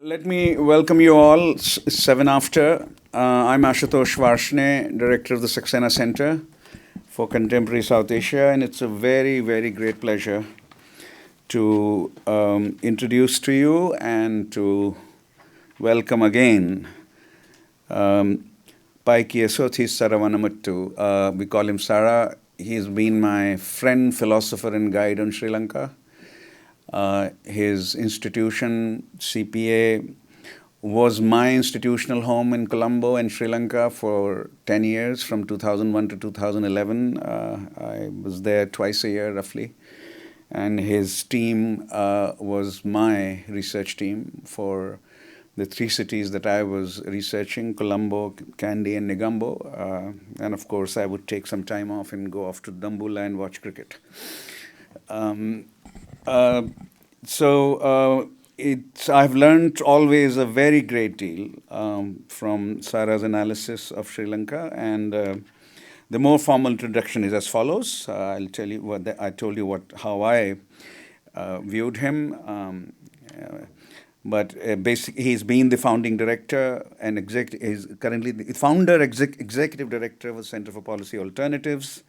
Let me welcome you all. 7 after. I'm Ashutosh Varshne, Director of the Saxena Center for Contemporary South Asia, and it's a very, very great pleasure to introduce to you and to welcome again Paiki Asothi Saravanamuttu. We call him Sara. He's been my friend, philosopher, and guide on Sri Lanka. His institution, CPA, was my institutional home in Colombo and Sri Lanka for 10 years, from 2001 to 2011. I was there twice a year, roughly. And his team was my research team for the three cities that I was researching: Colombo, Kandy, and Negombo. And of course, I would take some time off and go off to Dambulla and watch cricket. I've learned always a very great deal from Sara's analysis of Sri Lanka, and the more formal introduction is as follows. I'll tell you how I viewed him. Basically, he's been the founding director and is currently the executive director of the Center for Policy Alternatives.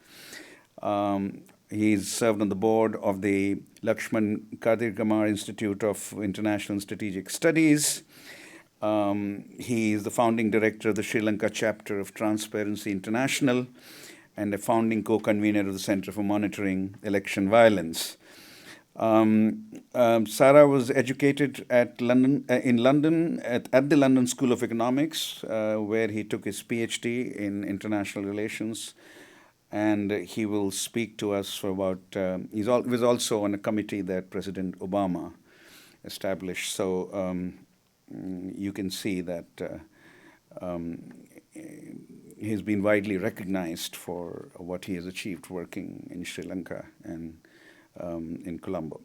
He's served on the board of the Lakshman Kadirgamar Institute of International and Strategic Studies. He is the founding director of the Sri Lanka chapter of Transparency International and a founding co-convener of the Center for Monitoring Election Violence. Sara was educated at the London School of Economics, where he took his PhD in international relations. And he will speak to us for about, he was also on a committee that President Obama established. So you can see that he's been widely recognized for what he has achieved working in Sri Lanka and in Colombo.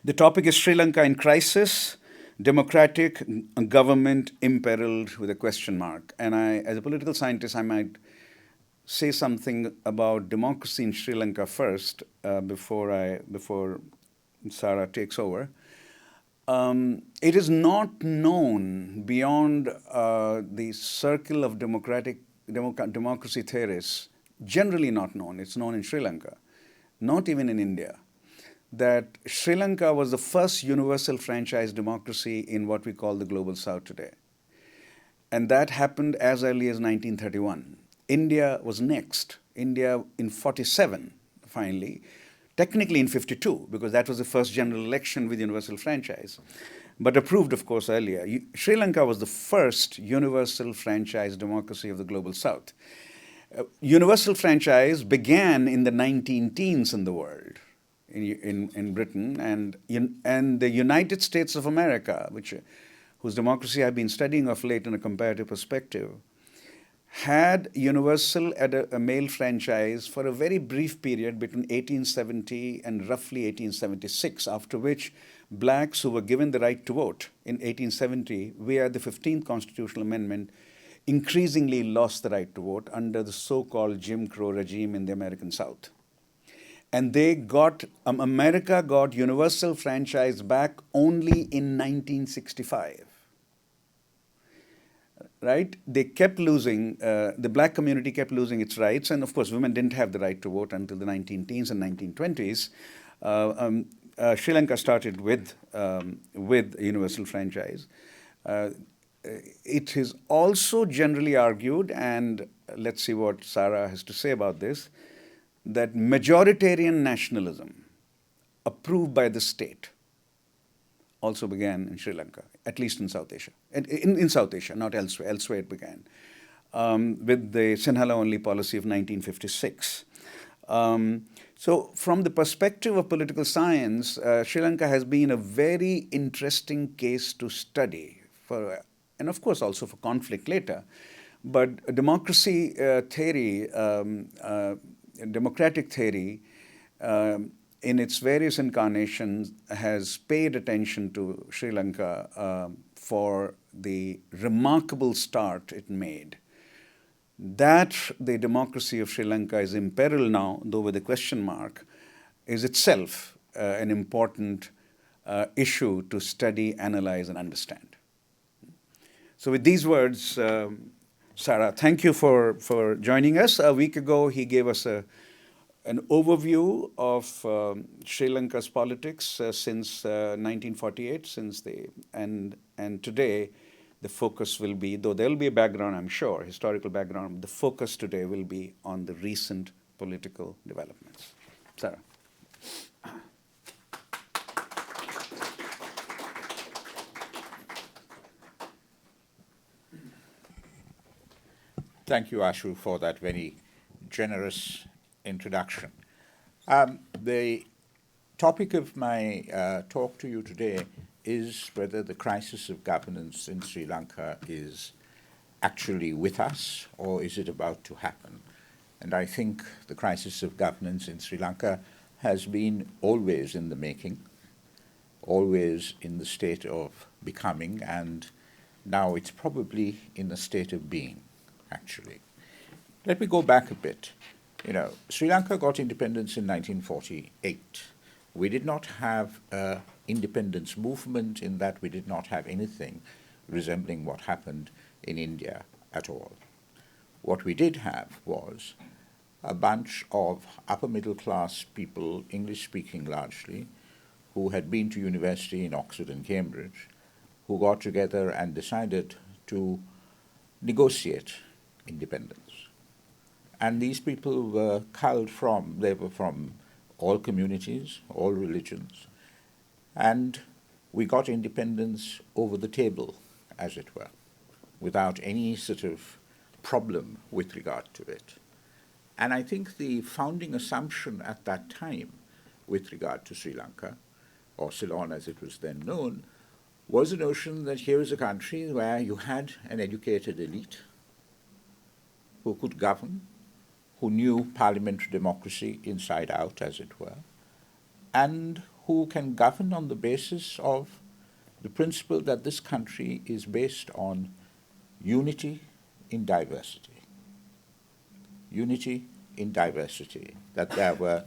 The topic is Sri Lanka in crisis, democratic government imperiled, with a question mark. And as a political scientist, I might say something about democracy in Sri Lanka first, before Sara takes over. It is not known beyond the circle of democracy theorists, generally not known. It's known in Sri Lanka, not even in India, that Sri Lanka was the first universal franchise democracy in what we call the Global South today. And that happened as early as 1931. India was next. India in 47, finally. Technically in 52, because that was the first general election with universal franchise, but approved, of course, earlier. Sri Lanka was the first universal franchise democracy of the Global South. Universal franchise began in the 19-teens in the world, in Britain, and the United States of America, whose democracy I've been studying of late in a comparative perspective, had universal a male franchise for a very brief period between 1870 and roughly 1876, after which blacks who were given the right to vote in 1870 via the 15th Constitutional Amendment increasingly lost the right to vote under the so-called Jim Crow regime in the American South. And America got universal franchise back only in 1965. Right? They kept losing, the black community kept losing its rights, and of course women didn't have the right to vote until the 19-teens and 1920s. Sri Lanka started with universal franchise. It is also generally argued, and let's see what Sara has to say about this, that majoritarian nationalism approved by the state also began in Sri Lanka, at least in South Asia. In South Asia, not elsewhere. Elsewhere it began, with the Sinhala-only policy of 1956. So from the perspective of political science, Sri Lanka has been a very interesting case to study, and of course also for conflict later. But democracy theory, democratic theory, in its various incarnations, has paid attention to Sri Lanka for the remarkable start it made. That the democracy of Sri Lanka is imperiled now, though with a question mark, is itself an important issue to study, analyze, and understand. So with these words, Sarah, thank you for joining us. A week ago, he gave us an overview of Sri Lanka's politics since 1948, and today the focus will be, though there will be a background, I'm sure, historical background, the focus today will be on the recent political developments. Sarah. Thank you, Ashu, for that very generous introduction. The topic of my talk to you today is whether the crisis of governance in Sri Lanka is actually with us or is it about to happen. And I think the crisis of governance in Sri Lanka has been always in the making, always in the state of becoming, and now it's probably in the state of being, actually. Let me go back a bit. Sri Lanka got independence in 1948. We did not have an independence movement in that we did not have anything resembling what happened in India at all. What we did have was a bunch of upper middle class people, English-speaking largely, who had been to university in Oxford and Cambridge, who got together and decided to negotiate independence. And these people were culled from, they were from all communities, all religions, and we got independence over the table, as it were, without any sort of problem with regard to it. And I think the founding assumption at that time with regard to Sri Lanka, or Ceylon as it was then known, was the notion that here is a country where you had an educated elite who could govern, who knew parliamentary democracy inside out, as it were, and who can govern on the basis of the principle that this country is based on unity in diversity. Unity in diversity, that there were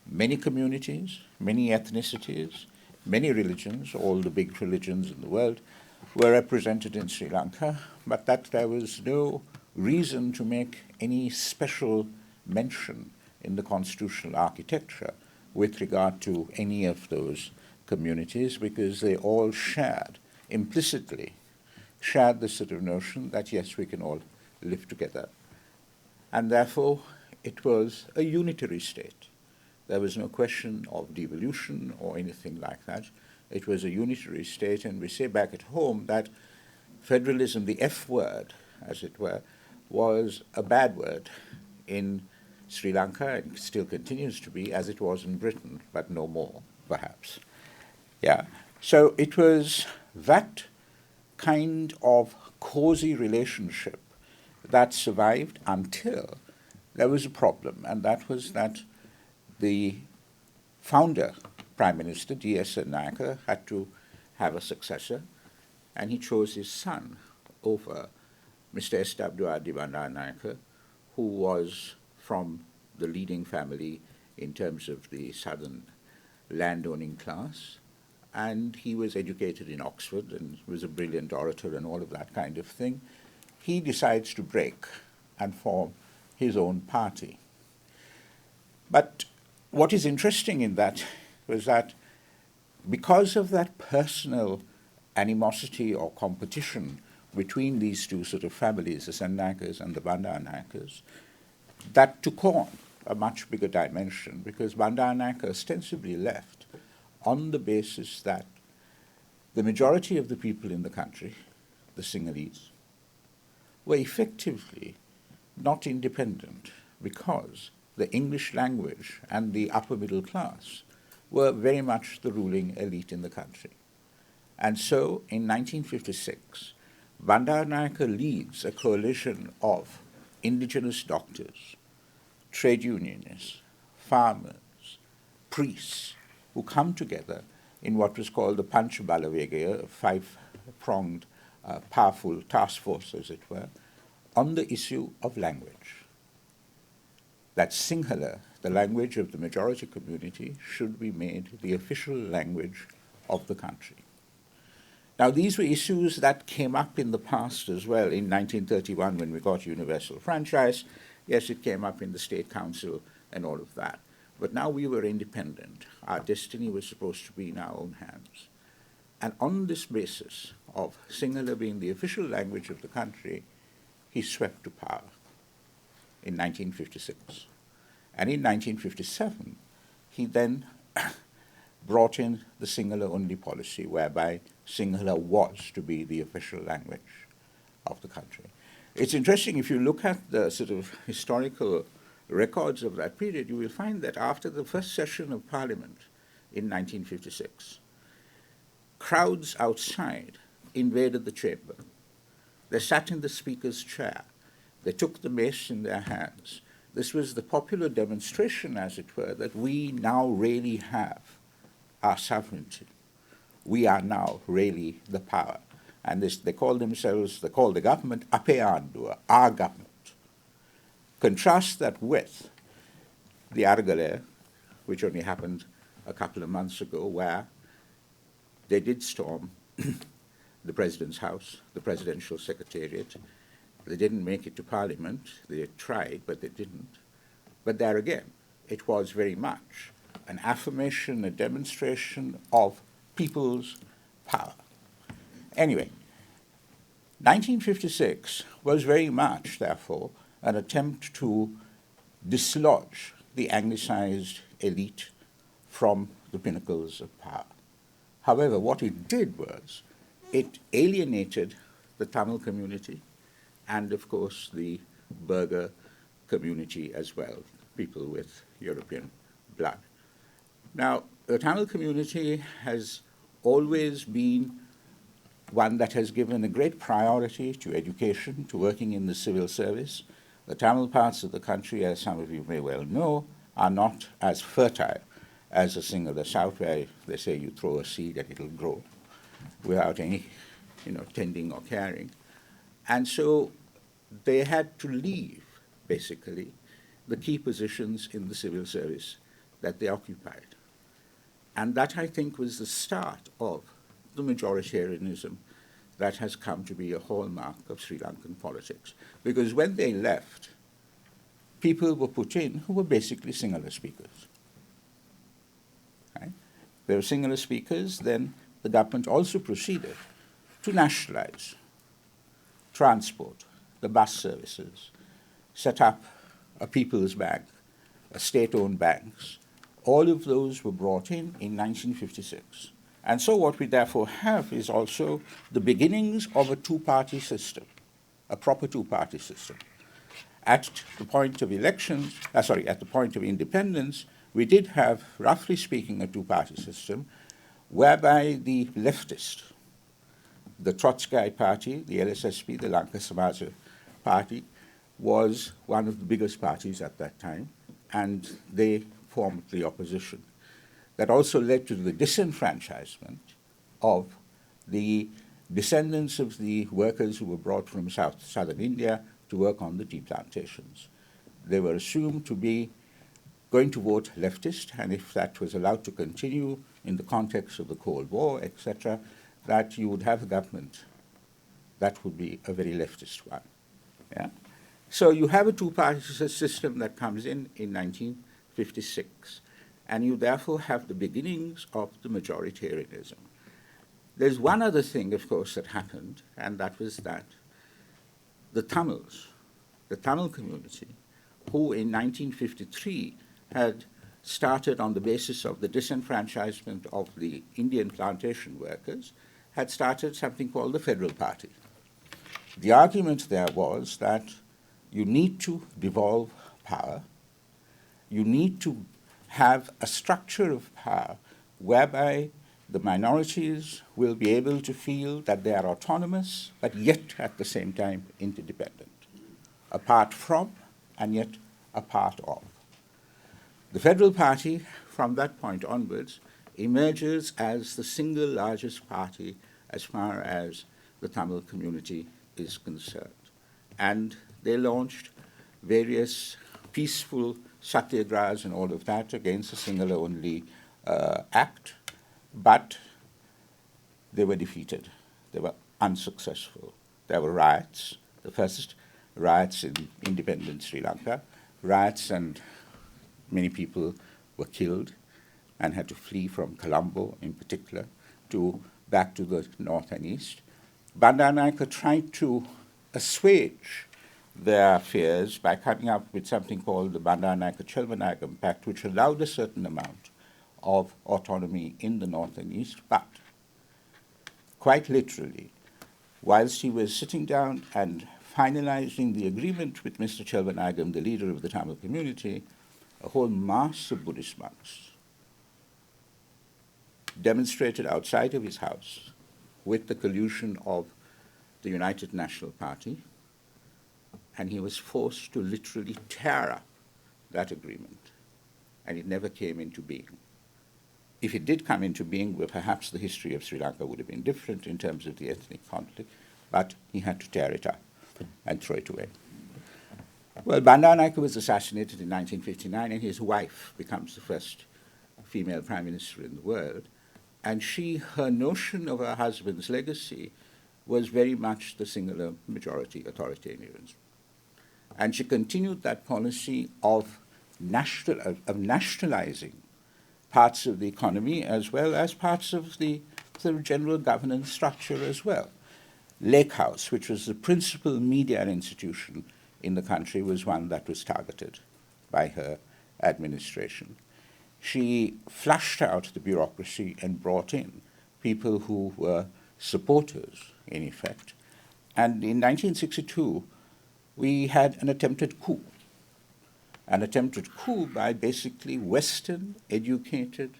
many communities, many ethnicities, many religions, all the big religions in the world were represented in Sri Lanka, but that there was no reason to make any special mention in the constitutional architecture with regard to any of those communities, because they all implicitly shared the sort of notion that, yes, we can all live together. And therefore, it was a unitary state. There was no question of devolution or anything like that. It was a unitary state, and we say back at home that federalism, the F word, as it were, was a bad word in Sri Lanka, and still continues to be, as it was in Britain, but no more, perhaps. Yeah. So it was that kind of cozy relationship that survived until there was a problem, and that was that the founder, Prime Minister D.S. Naka, had to have a successor, and he chose his son over Mr. S.W.R. Bandaranaike, who was from the leading family in terms of the southern landowning class, and he was educated in Oxford and was a brilliant orator and all of that kind of thing. He decides to break and form his own party. But what is interesting in that was that because of that personal animosity or competition between these two sort of families, the Sennaikas and the Bandaranaikas, that took on a much bigger dimension, because Bandaranaike ostensibly left on the basis that the majority of the people in the country, the Sinhalese, were effectively not independent because the English language and the upper middle class were very much the ruling elite in the country. And so in 1956, Bandaranaike leads a coalition of indigenous doctors, trade unionists, farmers, priests, who come together in what was called the Pancha Balavegaya, a five-pronged, powerful task force, as it were, on the issue of language. That Sinhala, the language of the majority community, should be made the official language of the country. Now, these were issues that came up in the past as well. In 1931, when we got universal franchise, yes, it came up in the State Council and all of that. But now we were independent. Our destiny was supposed to be in our own hands. And on this basis of Sinhala being the official language of the country, he swept to power in 1956. And in 1957, he then brought in the Sinhala-only policy, whereby Sinhala was to be the official language of the country. It's interesting, if you look at the sort of historical records of that period, you will find that after the first session of Parliament in 1956, crowds outside invaded the chamber. They sat in the Speaker's chair. They took the mace in their hands. This was the popular demonstration, as it were, that we now really have our sovereignty. We are now really the power. And this, they call the government Ape our government. Contrast that with the Aragalaya, which only happened a couple of months ago, where they did storm the President's house, the Presidential Secretariat. They didn't make it to Parliament. They tried, but they didn't. But there again, it was very much an affirmation, a demonstration of people's power. Anyway, 1956 was very much, therefore, an attempt to dislodge the Anglicized elite from the pinnacles of power. However, what it did was it alienated the Tamil community and, of course, the Burgher community as well, people with European blood. Now, the Tamil community has always been one that has given a great priority to education, to working in the civil service. The Tamil parts of the country, as some of you may well know, are not as fertile as the Sinhala South, where they say you throw a seed and it'll grow without any, tending or caring. And so they had to leave, basically, the key positions in the civil service that they occupied. And that, I think, was the start of the majoritarianism that has come to be a hallmark of Sri Lankan politics. Because when they left, people were put in who were basically Sinhala speakers. Right? They were Sinhala speakers, then the government also proceeded to nationalize transport, the bus services, set up a people's bank, a state-owned banks. All of those were brought in 1956. And so what we therefore have is also the beginnings of a two-party system, a proper two-party system. At the point of elections, at the point of independence, we did have, roughly speaking, a two-party system, whereby the leftist, the Trotskyite party, the LSSP, the Lanka Samaja party, was one of the biggest parties at that time, and they formed the opposition. That also led to the disenfranchisement of the descendants of the workers who were brought from southern India to work on the tea plantations. They were assumed to be going to vote leftist, and if that was allowed to continue in the context of the Cold War, etc., that you would have a government that would be a very leftist one. Yeah? So you have a two-party system that comes in 1956, and you therefore have the beginnings of the majoritarianism. There's one other thing, of course, that happened, and that was that the Tamils, the Tamil community, who in 1953 had started on the basis of the disenfranchisement of the Indian plantation workers, had started something called the Federal Party. The argument there was that you need to devolve power, you need to have a structure of power whereby the minorities will be able to feel that they are autonomous, but yet at the same time interdependent, apart from and yet a part of. The Federal Party, from that point onwards, emerges as the single largest party as far as the Tamil community is concerned. And they launched various peaceful satyagrahas and all of that against the Sinhala-only act. But they were defeated. They were unsuccessful. There were riots, the first riots in independent Sri Lanka, riots, and many people were killed and had to flee from Colombo in particular back to the north and east. Bandaranaike tried to assuage their fears by coming up with something called the Bandaranaike-Chelvanagam Pact, which allowed a certain amount of autonomy in the north and east, but quite literally, whilst he was sitting down and finalizing the agreement with Mr. Chelvanagam, the leader of the Tamil community, a whole mass of Buddhist monks demonstrated outside of his house with the collusion of the United National Party, and he was forced to literally tear up that agreement, and it never came into being. If it did come into being, well, perhaps the history of Sri Lanka would have been different in terms of the ethnic conflict, but he had to tear it up and throw it away. Well, Bandaranaike was assassinated in 1959, and his wife becomes the first female prime minister in the world. And her notion of her husband's legacy was very much the singular majority authoritarianism. And she continued that policy of nationalizing parts of the economy as well as parts of the general governance structure as well. Lake House, which was the principal media institution in the country, was one that was targeted by her administration. She flushed out the bureaucracy and brought in people who were supporters, in effect. And in 1962, we had an attempted coup by basically Western educated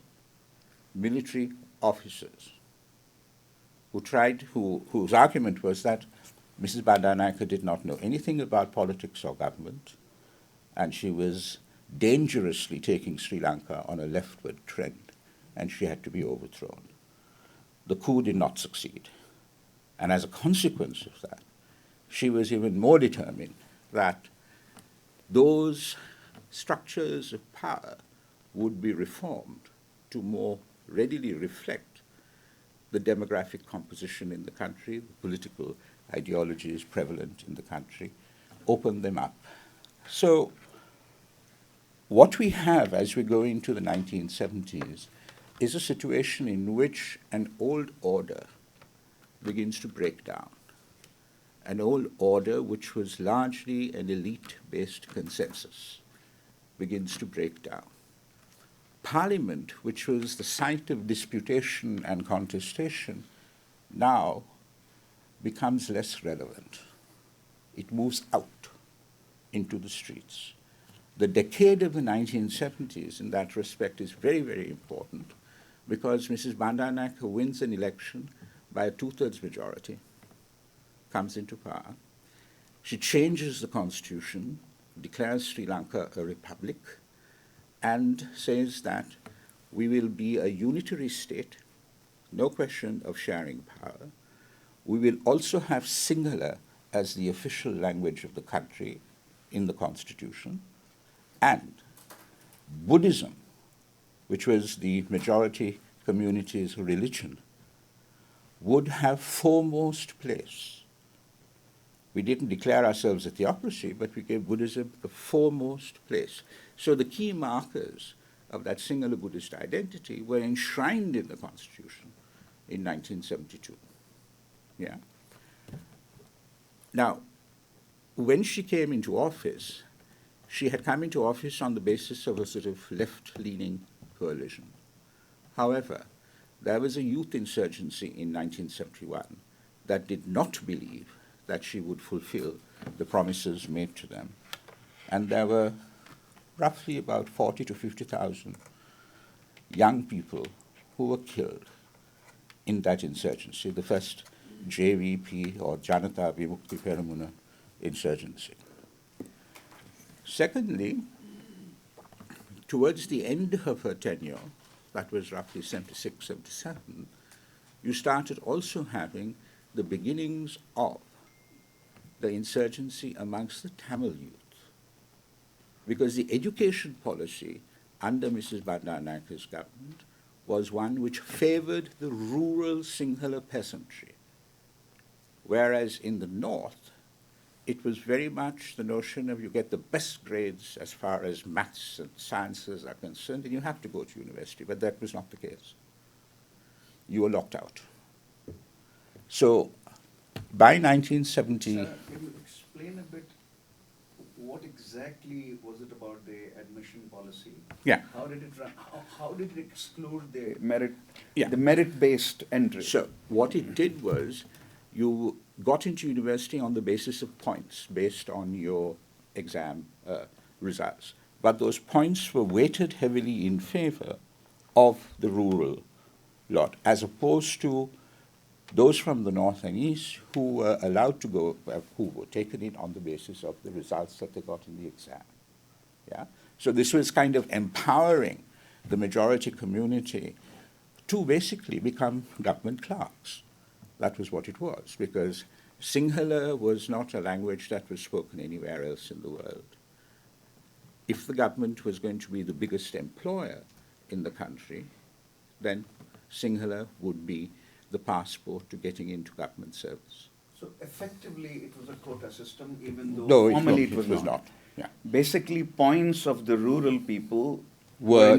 military officers whose argument was that Mrs. Bandaranaike did not know anything about politics or government, and she was dangerously taking Sri Lanka on a leftward trend, and she had to be overthrown. The coup did not succeed, and as a consequence of that, she was even more determined that those structures of power would be reformed to more readily reflect the demographic composition in the country, the political ideologies prevalent in the country, open them up. So what we have as we go into the 1970s is a situation in which an old order begins to break down. An old order which was largely an elite-based consensus begins to break down. Parliament, which was the site of disputation and contestation, now becomes less relevant. It moves out into the streets. The decade of the 1970s in that respect is very, very important because Mrs. Bandaranaike wins an election by a two-thirds majority, comes into power. She changes the constitution, declares Sri Lanka a republic, and says that we will be a unitary state, no question of sharing power. We will also have Sinhala as the official language of the country in the constitution, and Buddhism, which was the majority community's religion, would have foremost place. We didn't declare ourselves a theocracy, but we gave Buddhism the foremost place. So the key markers of that Sinhala Buddhist identity were enshrined in the Constitution in 1972. Yeah. Now, when she came into office, she had come into office on the basis of a sort of left-leaning coalition. However, there was a youth insurgency in 1971 that did not believe that she would fulfill the promises made to them. And there were roughly about 40 to 50,000 young people who were killed in that insurgency, the first JVP or Janata Vimukti Peramuna insurgency. Secondly, towards the end of her tenure, that was roughly 76, 77, you started also having the beginnings of the insurgency amongst the Tamil youth. Because the education policy under Mrs. Bandaranaike's government was one which favored the rural Sinhala peasantry, whereas in the north, it was very much the notion of you get the best grades as far as maths and sciences are concerned, and you have to go to university, but that was not the case. You were locked out. So by 1970... Sir, can you explain a bit what exactly was it about the admission policy? Yeah. How did it run? How did it exclude the merit, Yeah. the merit-based entry? So what it did was you got into university on the basis of points based on your exam results. But those points were weighted heavily in favor of the rural lot, as opposed to those from the north and east who were allowed to go, who were taken in on the basis of the results that they got in the exam. Yeah? So this was kind of empowering the majority community to basically become government clerks. That was what it was, because Sinhala was not a language that was spoken anywhere else in the world. If the government was going to be the biggest employer in the country, then Sinhala would be the passport to getting into government service. So effectively, it was a quota system, even though No, formally it was not. Yeah. Basically, points of the rural people were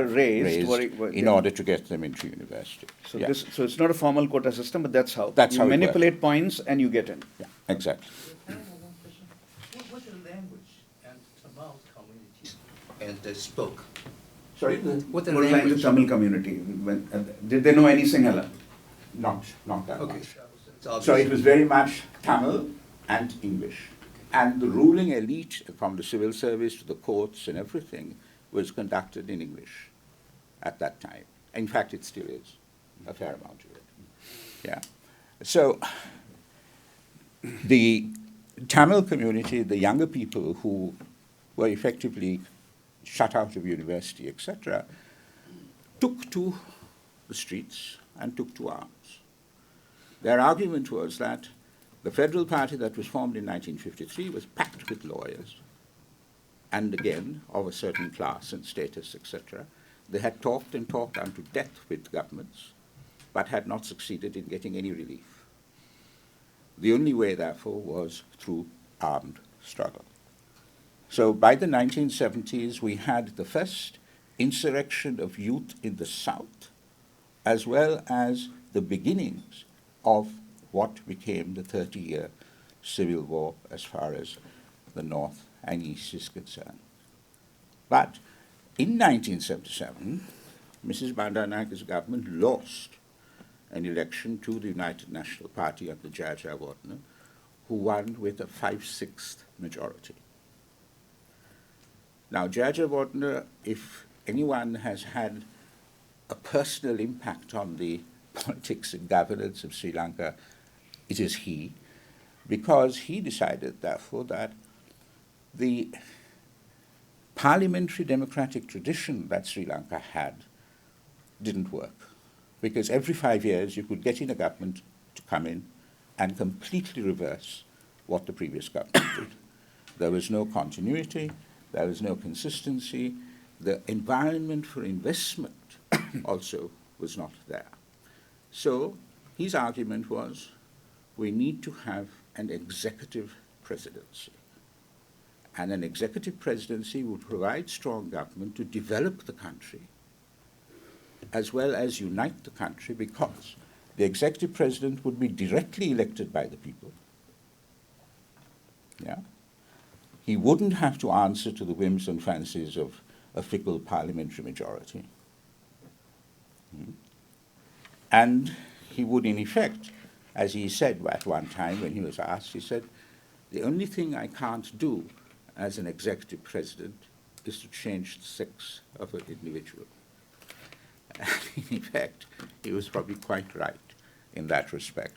raised in order to get them into university. So Yeah. so it's not a formal quota system, but that's how. That's you how it manipulate points and you get in. Yeah, exactly. I have one question. What the language and Tamil community and they spoke? Sorry? What the What language language? Tamil community? Did they know any Sinhala? Not that Okay. much. It's obvious. So it was very much Tamil and English. And the ruling elite, from the civil service to the courts and everything, was conducted in English at that time. In fact, it still is, a fair amount of it. Yeah. So the Tamil community, the younger people who were effectively shut out of university, etc., took to the streets and took to arms. Their argument was that the federal party that was formed in 1953 was packed with lawyers, and again, of a certain class and status, etc. They had talked and talked unto death with governments, but had not succeeded in getting any relief. The only way, therefore, was through armed struggle. So by the 1970s, we had the first insurrection of youth in the South, as well as the beginnings of what became the 30-year civil war as far as the North and East is concerned. But in 1977, Mrs. Bandaranaike's government lost an election to the United National Party under Jayajewardene, who won with a 5/6 majority. Now, Jayajewardene, if anyone has had a personal impact on the politics and governance of Sri Lanka, it is he, because he decided, therefore, that the parliamentary democratic tradition that Sri Lanka had didn't work. Because every 5 years you could get in a government to come in and completely reverse what the previous government did. There was no continuity, there was no consistency, the environment for investment also was not there. So his argument was, we need to have an executive presidency. And an executive presidency would provide strong government to develop the country, as well as unite the country, because the executive president would be directly elected by the people. Yeah? He wouldn't have to answer to the whims and fancies of a fickle parliamentary majority. And he would, in effect, as he said at one time when he was asked, he said, the only thing I can't do as an executive president is to change the sex of an individual. And in effect, he was probably quite right in that respect.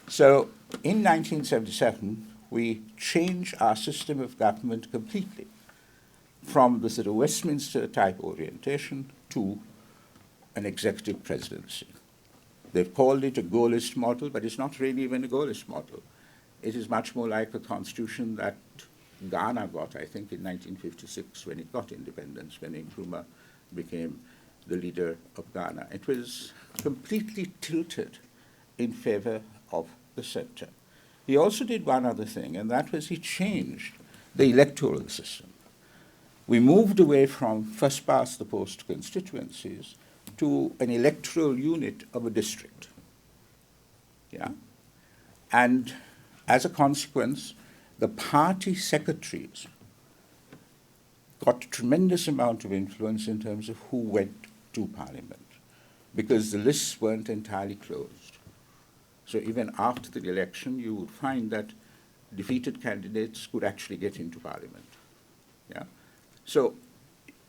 So in 1977, we changed our system of government completely from the sort of Westminster type orientation to an executive presidency. They've called it a goalist model, but it's not really even a goalist model. It is much more like the constitution that Ghana got, I think, in 1956 when it got independence, when Nkrumah became the leader of Ghana. It was completely tilted in favor of the center. He also did one other thing, and that was he changed the electoral system. We moved away from first past the post constituencies to an electoral unit of a district. Yeah? And as a consequence, the party secretaries got a tremendous amount of influence in terms of who went to parliament, because the lists weren't entirely closed. So even after the election, you would find that defeated candidates could actually get into parliament. Yeah? So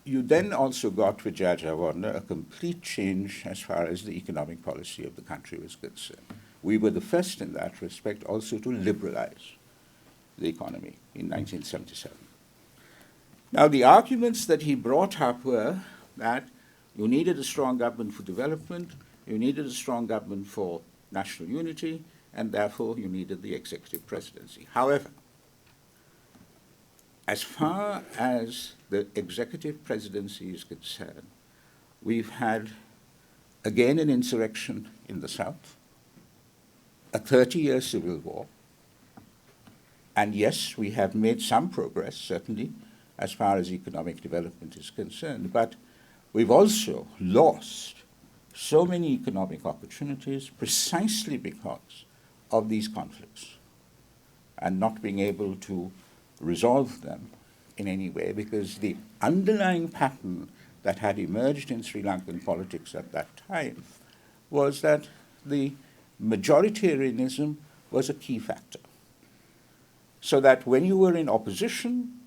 you then also got with Jajawarna a complete change as far as the economic policy of the country was concerned. We were the first in that respect also to liberalize the economy in 1977. Now, the arguments that he brought up were that you needed a strong government for development, you needed a strong government for national unity, and therefore you needed the executive presidency. However, as far as the executive presidency is concerned, we've had, again, an insurrection in the South, a 30-year civil war, and yes, we have made some progress, certainly, as far as economic development is concerned, but we've also lost so many economic opportunities precisely because of these conflicts and not being able to resolve them in any way, because the underlying pattern that had emerged in Sri Lankan politics at that time was that the majoritarianism was a key factor. So that when you were in opposition,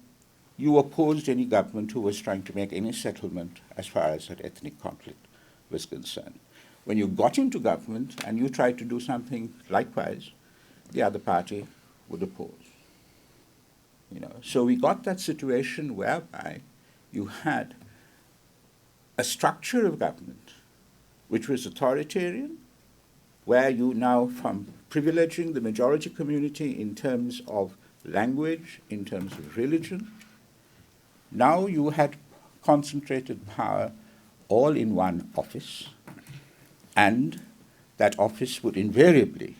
you opposed any government who was trying to make any settlement as far as that ethnic conflict was concerned. When you got into government and you tried to do something likewise, the other party would oppose. So we got that situation whereby you had a structure of government which was authoritarian, where you now, from privileging the majority community in terms of language, in terms of religion, now you had concentrated power all in one office, and that office would invariably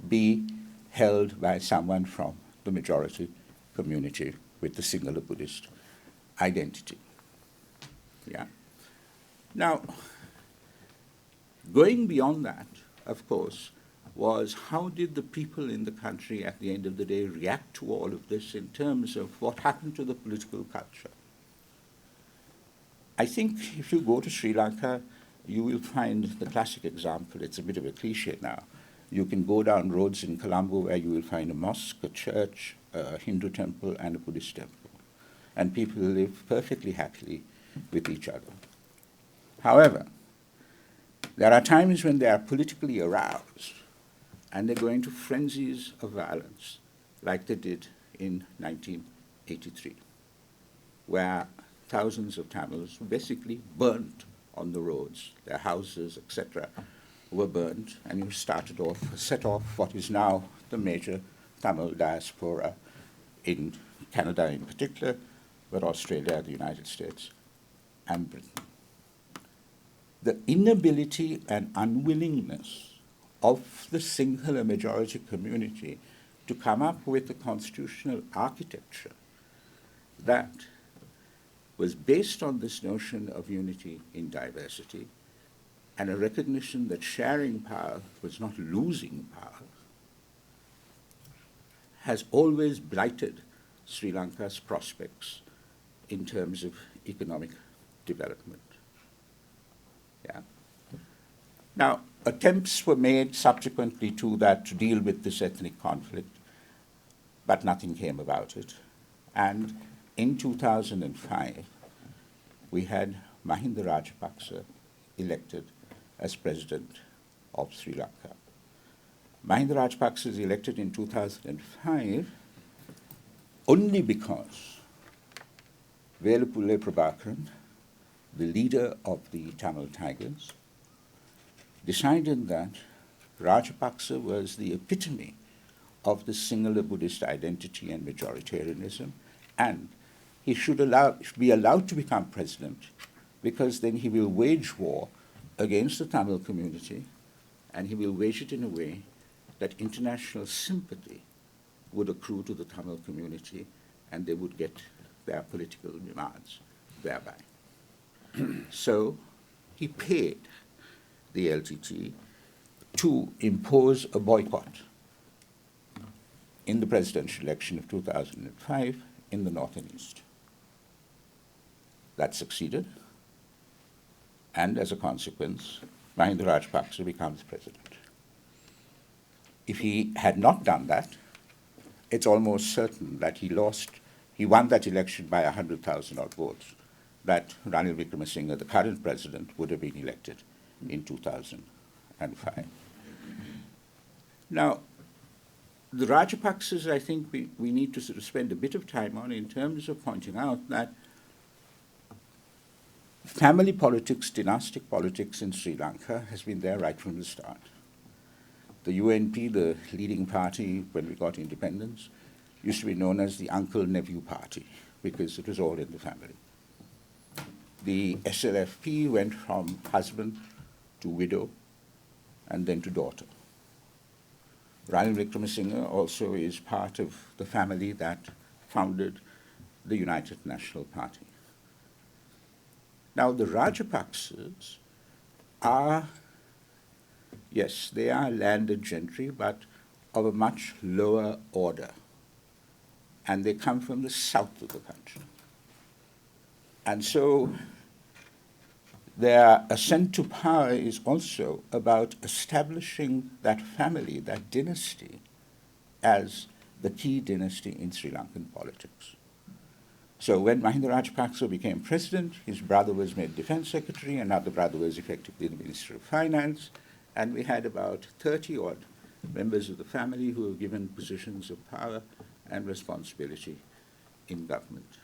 be held by someone from the majority community with the singular Buddhist identity. Yeah. Now, going beyond that, of course, was how did the people in the country at the end of the day react to all of this in terms of what happened to the political culture? I think if you go to Sri Lanka, you will find the classic example. It's a bit of a cliche now. You can go down roads in Colombo where you will find a mosque, a church, a Hindu temple, and a Buddhist temple. And people live perfectly happily with each other. However, there are times when they are politically aroused and they go into frenzies of violence, like they did in 1983, where thousands of Tamils were basically burnt on the roads. Their houses, etc., were burnt, and you set off what is now the major Tamil diaspora in Canada in particular, but Australia, the United States, and Britain. The inability and unwillingness of the singular majority community to come up with a constitutional architecture that was based on this notion of unity in diversity and a recognition that sharing power was not losing power, has always blighted Sri Lanka's prospects in terms of economic development. Yeah. Now, attempts were made subsequently to that to deal with this ethnic conflict, but nothing came about it. And in 2005, we had Mahinda Rajapaksa elected as president of Sri Lanka. Mahinda Rajapaksa is elected in 2005 only because Velupillai Prabhakaran, the leader of the Tamil Tigers, decided that Rajapaksa was the epitome of the singular Buddhist identity and majoritarianism, and he should be allowed to become president because then he will wage war against the Tamil community, and he will wage it in a way that international sympathy would accrue to the Tamil community, and they would get their political demands thereby. So he paid the LTT to impose a boycott in the presidential election of 2005 in the North and East. That succeeded, and as a consequence, Mahinda Rajapaksa becomes president. If he had not done that, it's almost certain that he won that election by 100,000 odd votes, that Ranil Wickremesinghe, the current president, would have been elected in 2005. Now, the Rajapaksas, I think we need to sort of spend a bit of time on in terms of pointing out that family politics, dynastic politics in Sri Lanka has been there right from the start. The UNP, the leading party when we got independence, used to be known as the uncle-nephew party because it was all in the family. The SLFP went from husband to widow and then to daughter. Ranil Wickremesinghe also is part of the family that founded the United National Party. Now, the Rajapaksas are, yes, they are landed gentry, but of a much lower order. And they come from the south of the country. And so their ascent to power is also about establishing that family, that dynasty, as the key dynasty in Sri Lankan politics. So when Mahinda Rajapaksa became president, his brother was made defense secretary, another brother was effectively the Minister of Finance, and we had about 30-odd members of the family who were given positions of power and responsibility in government.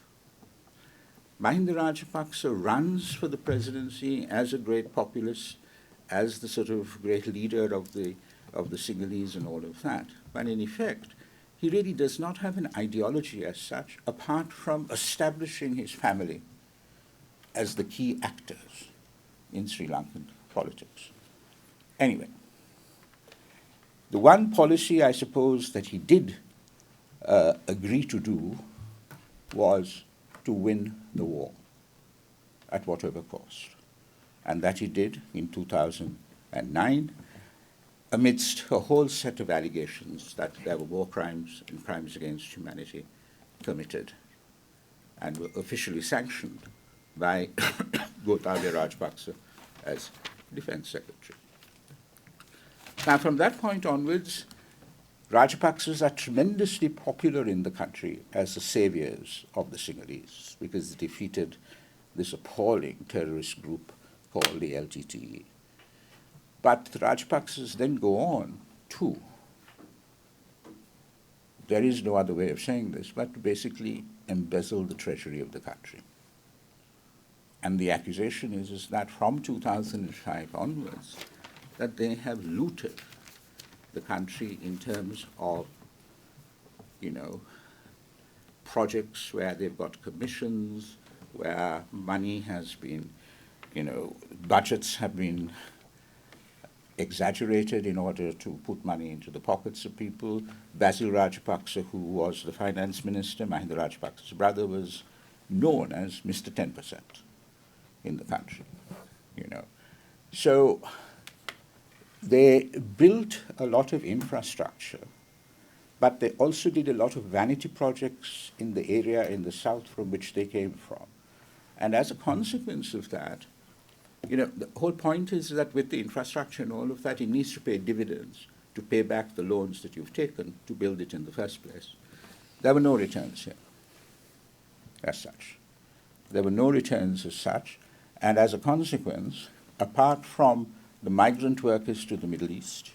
Mahinda Rajapaksa runs for the presidency as a great populist, as the sort of great leader of the Sinhalese and all of that. But in effect, he really does not have an ideology as such, apart from establishing his family as the key actors in Sri Lankan politics. Anyway, the one policy, I suppose, that he did agree to do was to win the war at whatever cost. And that he did in 2009, amidst a whole set of allegations that there were war crimes and crimes against humanity committed and were officially sanctioned by Gotabaya Rajapaksa as defense secretary. Now, from that point onwards, Rajapaksas are tremendously popular in the country as the saviors of the Sinhalese because they defeated this appalling terrorist group called the LTTE. But the Rajapaksas then go on to, there is no other way of saying this, but to basically embezzle the treasury of the country. And the accusation is that from 2005 onwards, that they have looted the country in terms of, projects where they've got commissions, where money has been, budgets have been exaggerated in order to put money into the pockets of people. Basil Rajapaksa, who was the finance minister, Mahinda Rajapaksa's brother, was known as Mr. 10% in the country, So they built a lot of infrastructure, but they also did a lot of vanity projects in the area in the south from which they came from. And as a consequence of that, the whole point is that with the infrastructure and all of that, it needs to pay dividends to pay back the loans that you've taken to build it in the first place. There were no returns here as such. There were no returns as such, and as a consequence, apart from the migrant workers to the Middle East,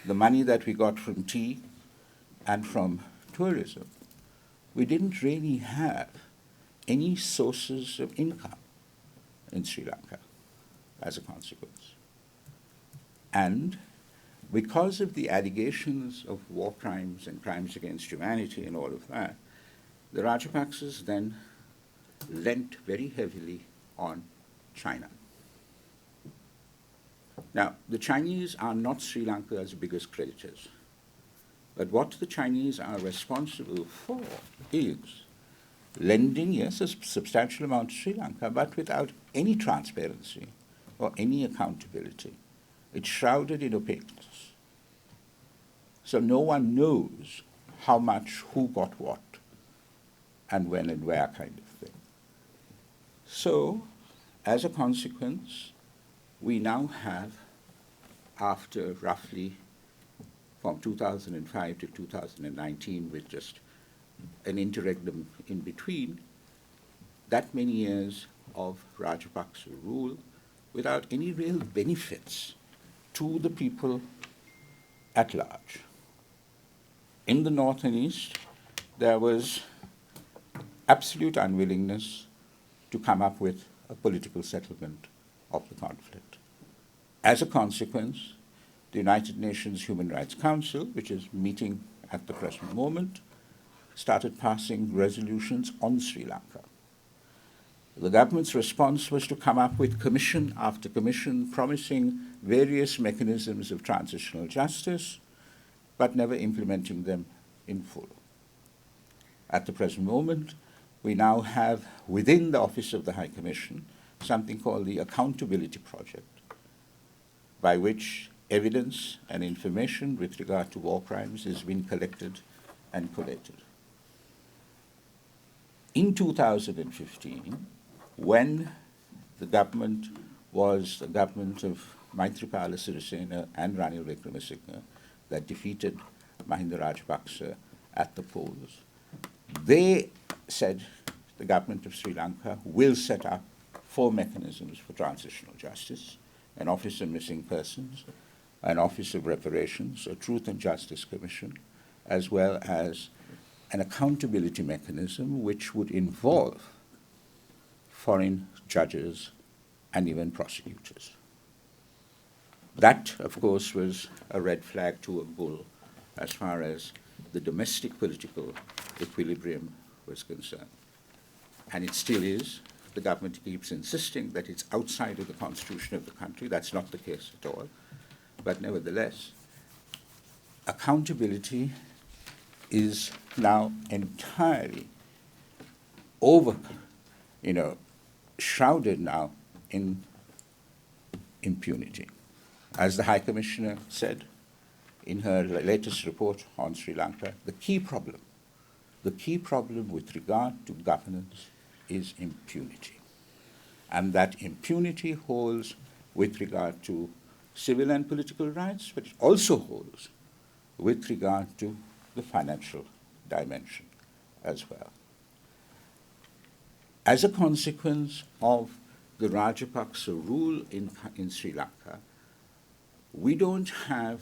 the money that we got from tea and from tourism, we didn't really have any sources of income in Sri Lanka as a consequence. And because of the allegations of war crimes and crimes against humanity and all of that, the Rajapaksas then lent very heavily on China. Now, the Chinese are not Sri Lanka's biggest creditors. But what the Chinese are responsible for is lending, yes, a substantial amount to Sri Lanka, but without any transparency or any accountability. It's shrouded in opaqueness. So no one knows how much, who got what, and when and where kind of thing. So, as a consequence, we now have, after roughly from 2005 to 2019, with just an interregnum in between, that many years of Rajapaksa rule without any real benefits to the people at large. In the north and east, there was absolute unwillingness to come up with a political settlement of the conflict. As a consequence, the United Nations Human Rights Council, which is meeting at the present moment, started passing resolutions on Sri Lanka. The government's response was to come up with commission after commission promising various mechanisms of transitional justice, but never implementing them in full. At the present moment, we now have within the Office of the High Commission something called the Accountability Project, by which evidence and information with regard to war crimes has been collected and collated. In 2015, when the government was the government of Maithripala Sirisena and Ranil Wickremesinghe that defeated Mahinda Rajapaksa at the polls, they said the government of Sri Lanka will set up 4 mechanisms for transitional justice: an Office of Missing Persons, an Office of Reparations, a Truth and Justice Commission, as well as an accountability mechanism which would involve foreign judges and even prosecutors. That, of course, was a red flag to a bull as far as the domestic political equilibrium was concerned. And it still is. The government keeps insisting that it's outside of the constitution of the country. That's not the case at all. But nevertheless, accountability is now entirely shrouded now in impunity. As the High Commissioner said in her latest report on Sri Lanka, the key problem with regard to governance is impunity. And that impunity holds with regard to civil and political rights, but it also holds with regard to the financial dimension as well. As a consequence of the Rajapaksa rule in Sri Lanka, we don't have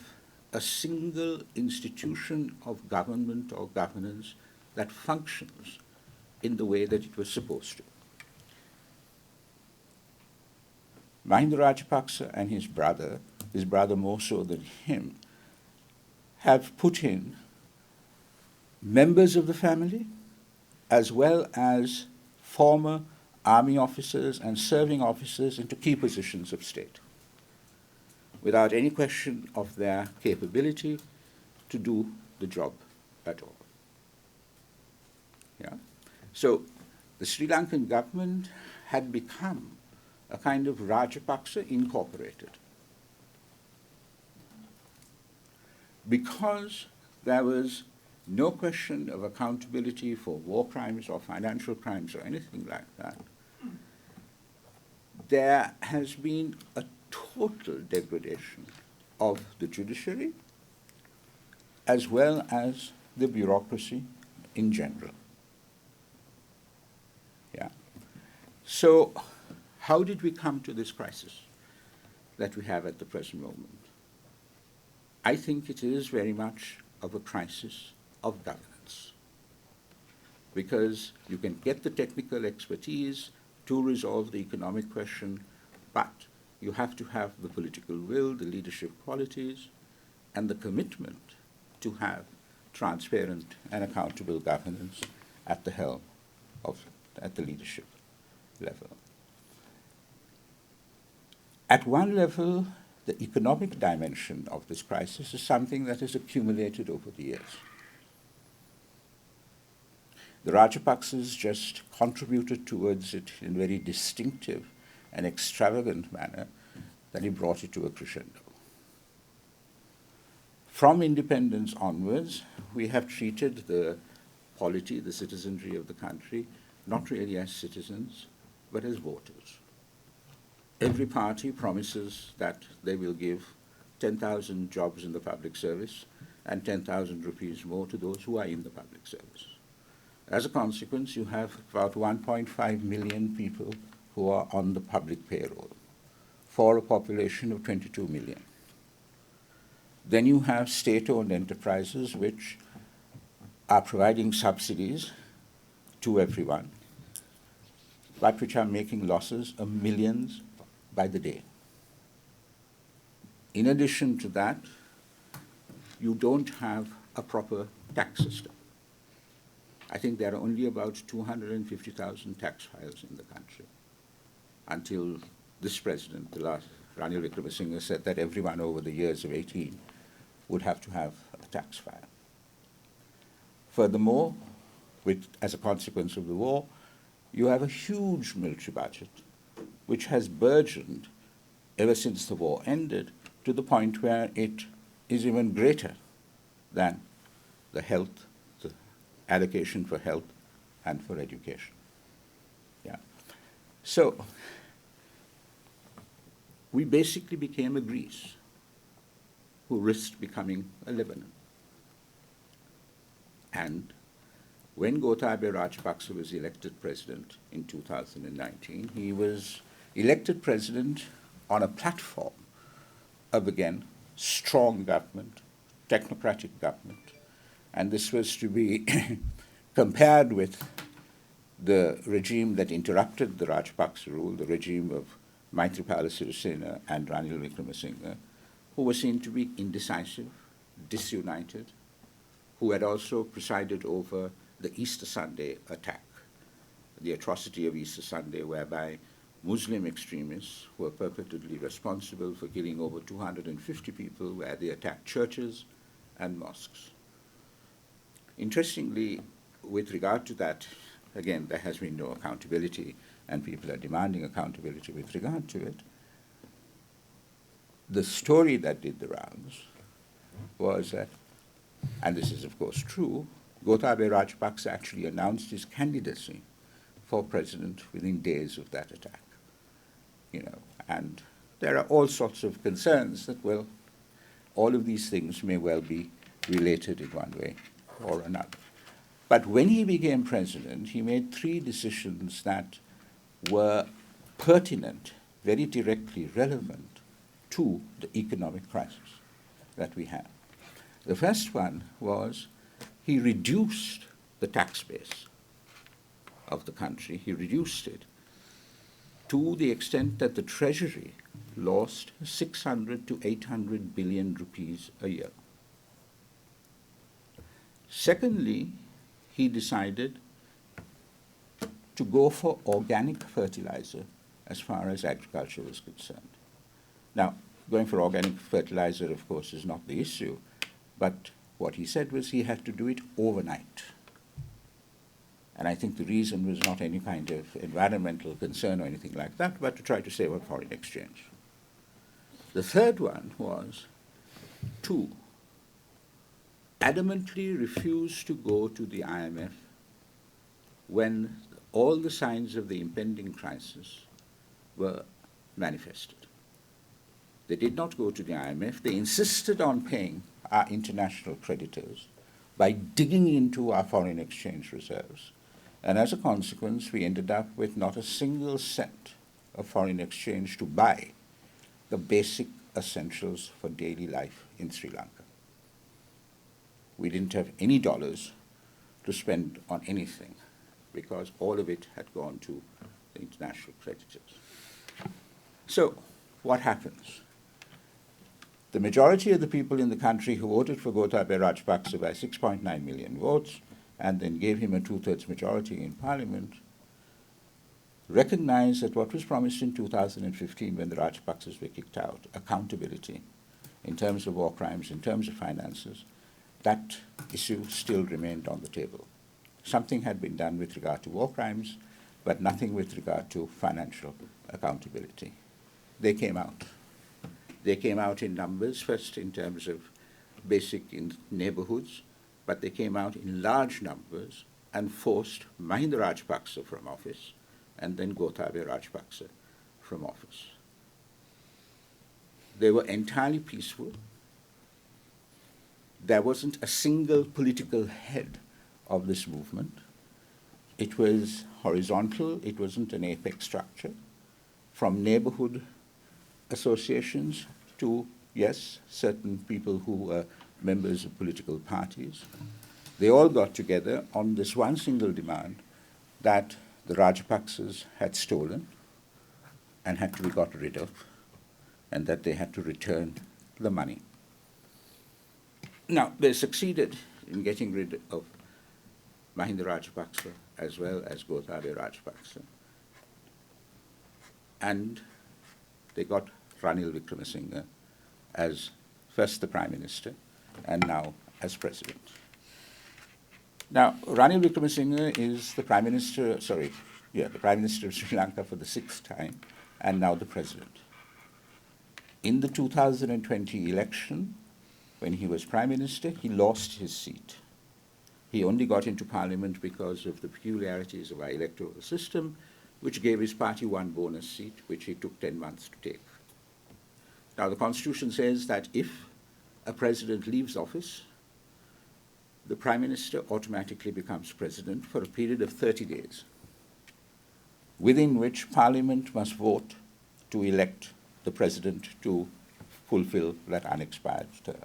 a single institution of government or governance that functions in the way that it was supposed to. Mahinda Rajapaksa and his brother more so than him, have put in members of the family as well as former army officers and serving officers into key positions of state, without any question of their capability to do the job at all. Yeah? So the Sri Lankan government had become a kind of Rajapaksa Incorporated, because there was no question of accountability for war crimes or financial crimes or anything like that. There has been a total degradation of the judiciary as well as the bureaucracy in general. Yeah. So how did we come to this crisis that we have at the present moment? I think it is very much of a crisis of governance, because you can get the technical expertise to resolve the economic question, but you have to have the political will, the leadership qualities, and the commitment to have transparent and accountable governance at the helm at the leadership level. At one level, the economic dimension of this crisis is something that has accumulated over the years. The Rajapaksas just contributed towards it in a very distinctive and extravagant manner that he brought it to a crescendo. From independence onwards, we have treated the polity, the citizenry of the country, not really as citizens, but as voters. Every party promises that they will give 10,000 jobs in the public service and 10,000 rupees more to those who are in the public service. As a consequence, you have about 1.5 million people who are on the public payroll for a population of 22 million. Then you have state-owned enterprises which are providing subsidies to everyone, but which are making losses of millions by the day. In addition to that, you don't have a proper tax system. I think there are only about 250,000 tax files in the country until this president, the last, Ranil Wickremesinghe, said that everyone over the years of 18 would have to have a tax file. Furthermore, as a consequence of the war, you have a huge military budget, which has burgeoned ever since the war ended to the point where it is even greater than the health, the allocation for health and for education. Yeah. So we basically became a Greece who risked becoming a Lebanon. And when Gotabaya Rajapaksa was elected president in 2019, he was elected president on a platform of, again, strong government, technocratic government. And this was to be compared with the regime that interrupted the Rajapaksa rule, the regime of Maithripala Sirisena and Ranil Wickremesinghe, who were seen to be indecisive, disunited, who had also presided over the Easter Sunday attack, the atrocity of Easter Sunday, whereby Muslim extremists were purportedly responsible for killing over 250 people, where they attacked churches and mosques. Interestingly, with regard to that, again, there has been no accountability, and people are demanding accountability with regard to it. The story that did the rounds was that, and this is of course true, Gotabaya Rajapaksa actually announced his candidacy for president within days of that attack. And there are all sorts of concerns that, well, all of these things may well be related in one way or another. But when he became president, he made three decisions that were pertinent, very directly relevant to the economic crisis that we have. The first one was he reduced the tax base of the country. He reduced it to the extent that the Treasury lost 600 to 800 billion rupees a year. Secondly, he decided to go for organic fertilizer as far as agriculture was concerned. Now, going for organic fertilizer, of course, is not the issue, but what he said was he had to do it overnight. And I think the reason was not any kind of environmental concern or anything like that, but to try to save on foreign exchange. The third one was to adamantly refuse to go to the IMF when all the signs of the impending crisis were manifested. They did not go to the IMF. They insisted on paying our international creditors by digging into our foreign exchange reserves. And as a consequence, we ended up with not a single cent of foreign exchange to buy the basic essentials for daily life in Sri Lanka. We didn't have any dollars to spend on anything because all of it had gone to the international creditors. So what happens? The majority of the people in the country who voted for Gotabaya Rajapaksa by 6.9 million votes and then gave him a two-thirds majority in parliament recognize that what was promised in 2015 when the Rajapaksas were kicked out, accountability in terms of war crimes, in terms of finances, that issue still remained on the table. Something had been done with regard to war crimes, but nothing with regard to financial accountability. They came out. They came out in numbers, first in terms of basic in neighborhoods, but they came out in large numbers and forced Mahinda Rajapaksa from office and then Gotabaya Rajapaksa from office. They were entirely peaceful. There wasn't a single political head of this movement. It was horizontal, it wasn't an apex structure, from neighborhood associations to, yes, certain people who were members of political parties. They all got together on this one single demand that the Rajapaksas had stolen and had to be got rid of, and that they had to return the money. Now, they succeeded in getting rid of Mahinda Rajapaksa as well as Gotabaya Rajapaksa. And they got Ranil Wickremesinghe as first the Prime Minister and now as President. Now, Ranil Wickremesinghe is the Prime Minister, the Prime Minister of Sri Lanka for the 6th time and now the President. In the 2020 election, when he was Prime Minister, he lost his seat. He only got into Parliament because of the peculiarities of our electoral system, which gave his party one bonus seat, which he took 10 months to take. Now, the Constitution says that if a president leaves office, the Prime Minister automatically becomes President for a period of 30 days, within which Parliament must vote to elect the President to fulfill that unexpired term.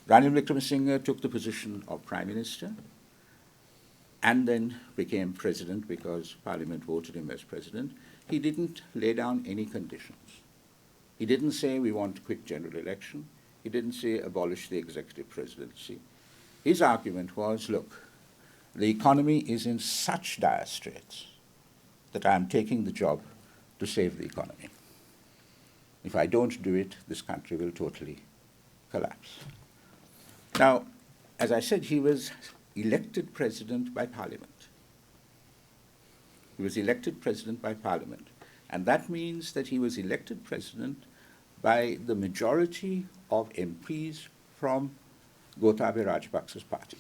Ranil Wickremesinghe took the position of Prime Minister and then became President because Parliament voted him as President. He didn't lay down any conditions. He didn't say we want a quick general election. He didn't say abolish the executive presidency. His argument was, look, the economy is in such dire straits that I'm taking the job to save the economy. If I don't do it, this country will totally collapse. Now, as I said, he was elected president by Parliament. He was elected president by Parliament. And that means that he was elected president by the majority of MPs from Gotabaya Rajapaksa's party.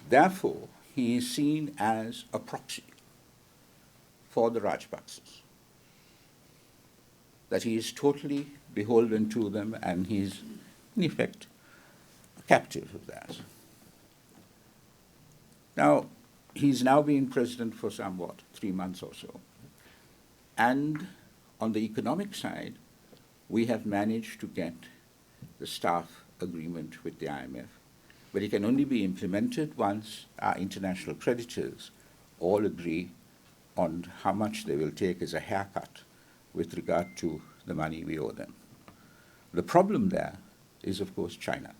Therefore, he is seen as a proxy for the Rajapaksas, that he is totally beholden to them and he is, in effect, a captive of theirs. Now, he's now been president for somewhat 3 months or so. And on the economic side, we have managed to get the staff agreement with the IMF, but it can only be implemented once our international creditors all agree on how much they will take as a haircut with regard to the money we owe them. The problem there is, of course, China.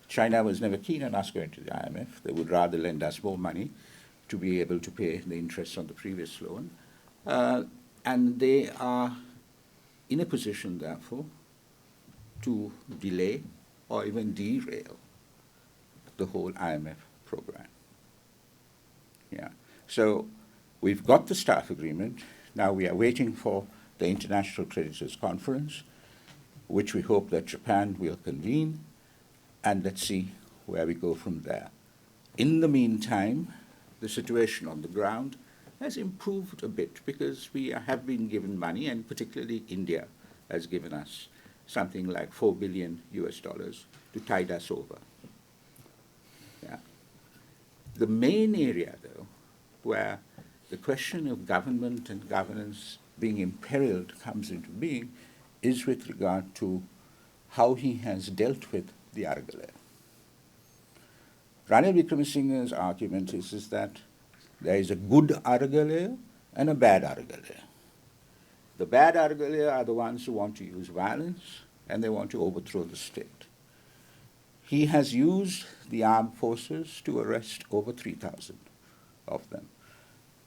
China was never keen on us going to the IMF. They would rather lend us more money to be able to pay the interest on the previous loan. And they are in a position, therefore, to delay or even derail the whole IMF program. Yeah. So we've got the staff agreement. Now we are waiting for the International Creditors Conference, which we hope that Japan will convene, and let's see where we go from there. In the meantime, the situation on the ground has improved a bit because we have been given money, and particularly India has given us something like $4 billion to tide us over. Yeah. The main area, though, where the question of government and governance being imperiled comes into being is with regard to how he has dealt with the Aragalaya. Ranil Wickremesinghe's argument is that there is a good Aragalaya and a bad Aragalaya. The bad Aragalaya are the ones who want to use violence and they want to overthrow the state. He has used the armed forces to arrest over 3,000 of them.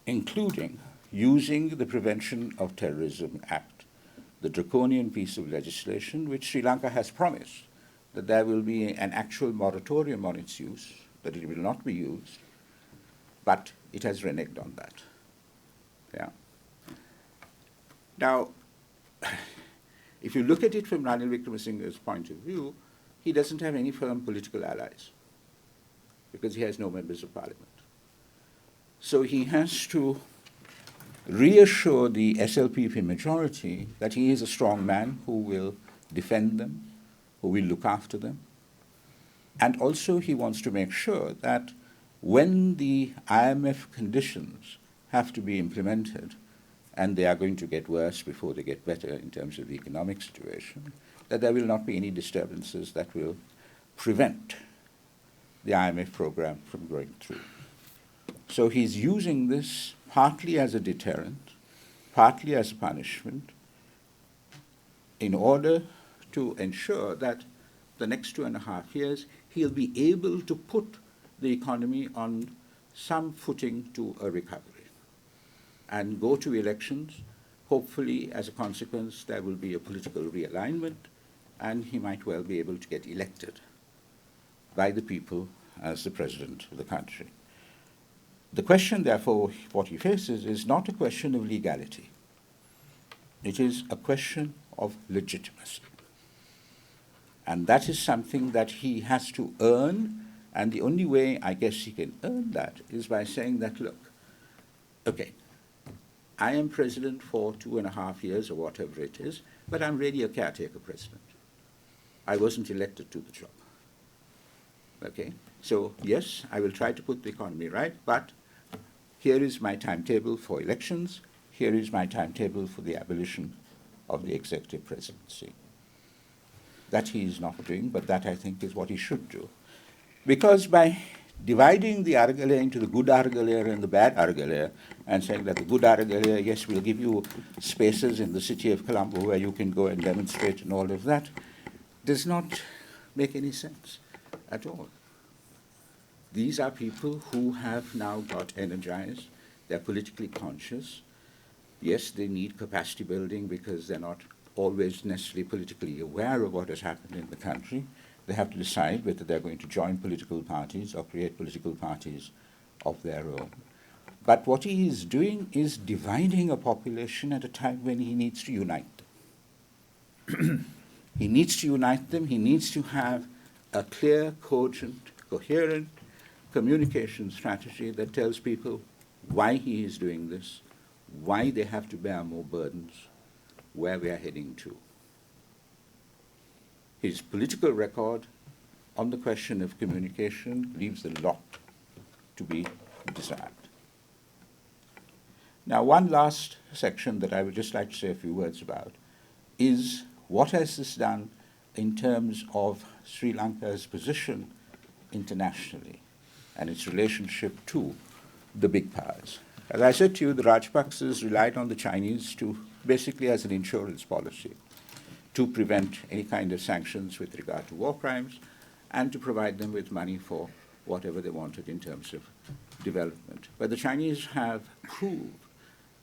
including using the Prevention of Terrorism Act, the draconian piece of legislation which Sri Lanka has promised that there will be an actual moratorium on its use, that it will not be used, but it has reneged on that. Yeah. Now, if you look at it from Ranil Wickremesinghe's point of view, he doesn't have any firm political allies because he has no members of parliament. So he has to reassure the SLPP majority that he is a strong man who will defend them, who will look after them. And also he wants to make sure that when the IMF conditions have to be implemented, and they are going to get worse before they get better in terms of the economic situation, that there will not be any disturbances that will prevent the IMF program from going through. So he's using this partly as a deterrent, partly as a punishment, in order to ensure that the next 2.5 years he'll be able to put the economy on some footing to a recovery and go to elections. Hopefully, as a consequence, there will be a political realignment, and he might well be able to get elected by the people as the president of the country. The question, therefore, what he faces is not a question of legality. It is a question of legitimacy. And that is something that he has to earn, and the only way I guess he can earn that is by saying that, look, okay, I am president for 2.5 years or whatever it is, but I'm really a caretaker president. I wasn't elected to the job. Okay? So, yes, I will try to put the economy right, but here is my timetable for elections. Here is my timetable for the abolition of the executive presidency. That he is not doing, but that I think is what he should do. Because by dividing the Aragalaya into the good Aragalaya and the bad Aragalaya, and saying that the good Aragalaya, yes, we'll give you spaces in the city of Colombo where you can go and demonstrate and all of that, does not make any sense at all. These are people who have now got energized, they're politically conscious. Yes, they need capacity building because they're not always necessarily politically aware of what has happened in the country. They have to decide whether they're going to join political parties or create political parties of their own. But what he is doing is dividing a population at a time when he needs to unite them. He needs to unite them. He needs to have a clear, cogent, coherent communication strategy that tells people why he is doing this, why they have to bear more burdens, where we are heading to. His political record on the question of communication leaves a lot to be desired. Now, one last section that I would just like to say a few words about is what has this done in terms of Sri Lanka's position internationally and its relationship to the big powers. As I said to you, the Rajapaksas relied on the Chinese to basically as an insurance policy to prevent any kind of sanctions with regard to war crimes and to provide them with money for whatever they wanted in terms of development. But the Chinese have proved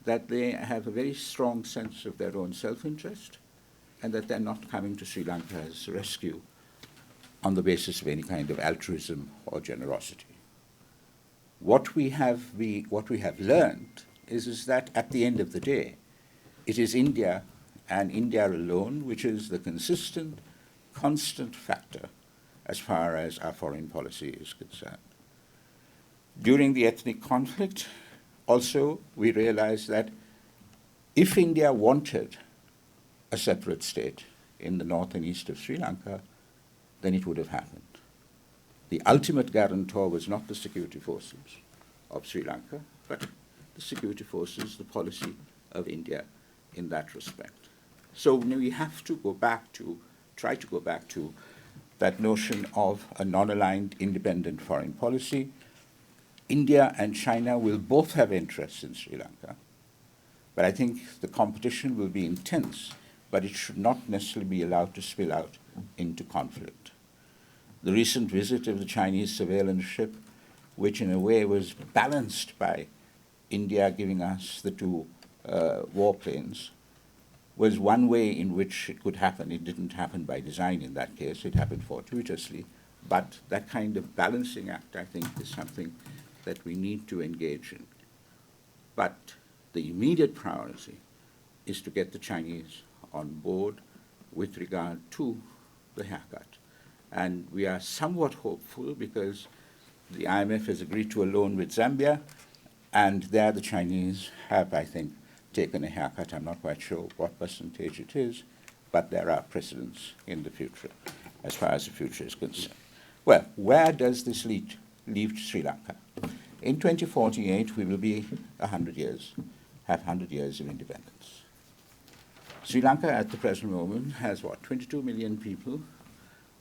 that they have a very strong sense of their own self-interest and that they're not coming to Sri Lanka as a rescue on the basis of any kind of altruism or generosity. What we have learned is that at the end of the day, it is India and India alone which is the consistent, constant factor as far as our foreign policy is concerned. During the ethnic conflict, also we realized that if India wanted a separate state in the north and east of Sri Lanka, then it would have happened. The ultimate guarantor was not the security forces of Sri Lanka, but the security forces, the policy of India in that respect. So we have to try to go back to that notion of a non-aligned independent foreign policy. India and China will both have interests in Sri Lanka, but I think the competition will be intense, but it should not necessarily be allowed to spill out into conflict. The recent visit of the Chinese surveillance ship, which in a way was balanced by India giving us the two warplanes was one way in which it could happen. It didn't happen by design in that case. It happened fortuitously. But that kind of balancing act, I think, is something that we need to engage in. But the immediate priority is to get the Chinese on board with regard to the haircut. And we are somewhat hopeful because the IMF has agreed to a loan with Zambia, and there the Chinese have, I think, taken a haircut. I'm not quite sure what percentage it is, but there are precedents in the future as far as the future is concerned. Well, where does this leave Sri Lanka? In 2048, we will be 100 years, have 100 years of independence. Sri Lanka at the present moment has, 22 million people,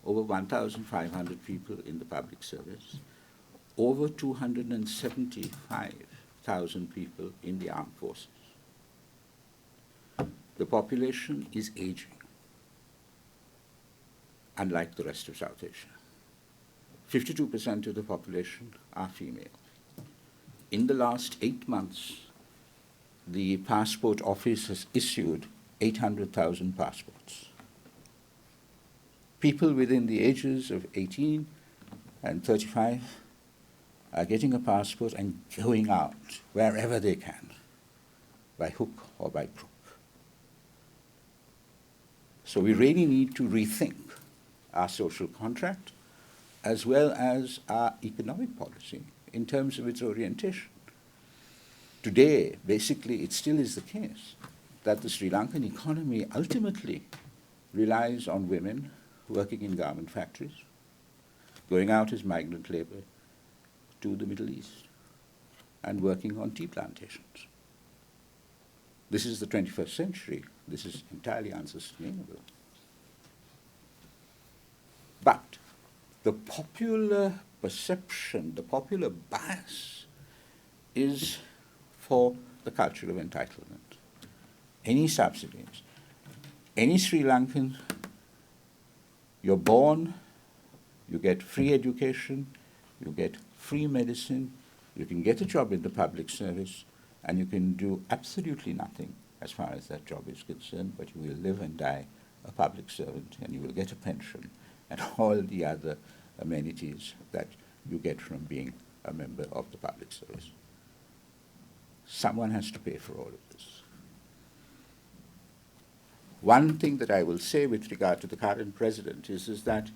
over 1,500 people in the public service, over 275,000 people in the armed forces. The population is aging, unlike the rest of South Asia. 52% of the population are female. In the last 8 months, the passport office has issued 800,000 passports. People within the ages of 18 and 35 are getting a passport and going out wherever they can, by hook or by crook. So we really need to rethink our social contract as well as our economic policy in terms of its orientation. Today, basically, it still is the case that the Sri Lankan economy ultimately relies on women working in garment factories, going out as migrant labor to the Middle East, and working on tea plantations. This is the 21st century. This is entirely unsustainable. But the popular perception, the popular bias is for the culture of entitlement. Any subsidies, any Sri Lankan, you're born, you get free education, you get free medicine, you can get a job in the public service, and you can do absolutely nothing as far as that job is concerned, but you will live and die a public servant, and you will get a pension and all the other amenities that you get from being a member of the public service. Someone has to pay for all of this. One thing that I will say with regard to the current president is that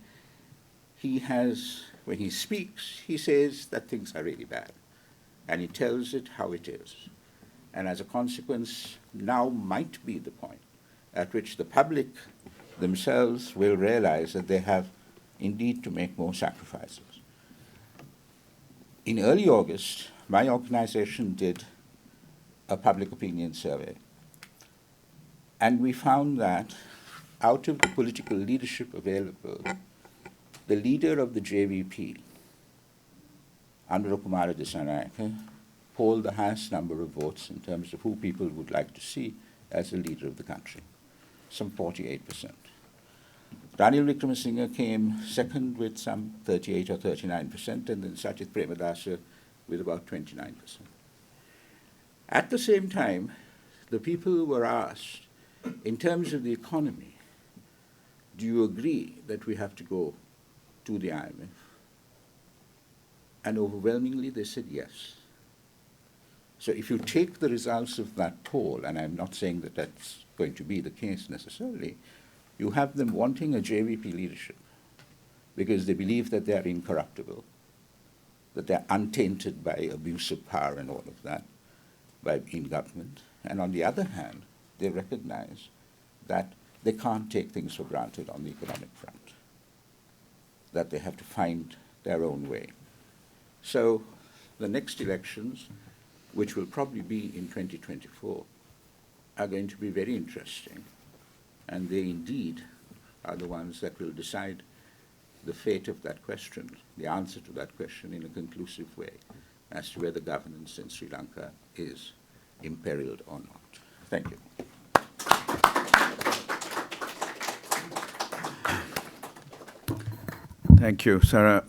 he has, when he speaks, he says that things are really bad, and he tells it how it is. And as a consequence, now might be the point at which the public themselves will realize that they have indeed to make more sacrifices. In early August, my organization did a public opinion survey, and we found that out of the political leadership available, the leader of the JVP, Kumara Dissanayake, polled the highest number of votes in terms of who people would like to see as the leader of the country, some 48%. Ranil Wickremesinghe came second with some 38 or 39%, and then Sajith Premadasa with about 29%. At the same time, the people were asked, in terms of the economy, do you agree that we have to go to the IMF? And overwhelmingly they said yes. So if you take the results of that poll, and I'm not saying that that's going to be the case necessarily, you have them wanting a JVP leadership because they believe that they are incorruptible, that they're untainted by abuse of power and all of that in government. And on the other hand, they recognize that they can't take things for granted on the economic front, that they have to find their own way. So the next elections, which will probably be in 2024, are going to be very interesting. And they indeed are the ones that will decide the fate of that question, the answer to that question in a conclusive way as to whether governance in Sri Lanka is imperiled or not. Thank you. Thank you, Sarah.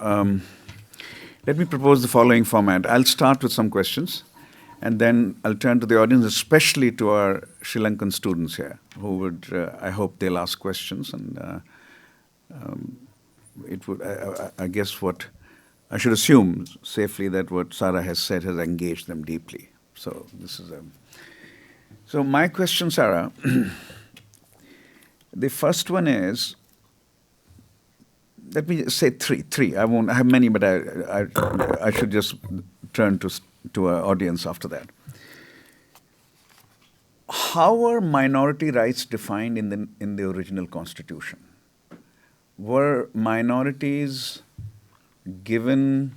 Let me propose the following format. I'll start with some questions, And then I'll turn to the audience, especially to our Sri Lankan students here, who would, I hope they'll ask questions. And it would, I guess what, I should assume safely that what Sara has said has engaged them deeply. So this is a, so my question, Sara, the first one is, let me say three. I won't, I have many, but I should just turn to our audience after that. How are minority rights defined in the original constitution? Were minorities given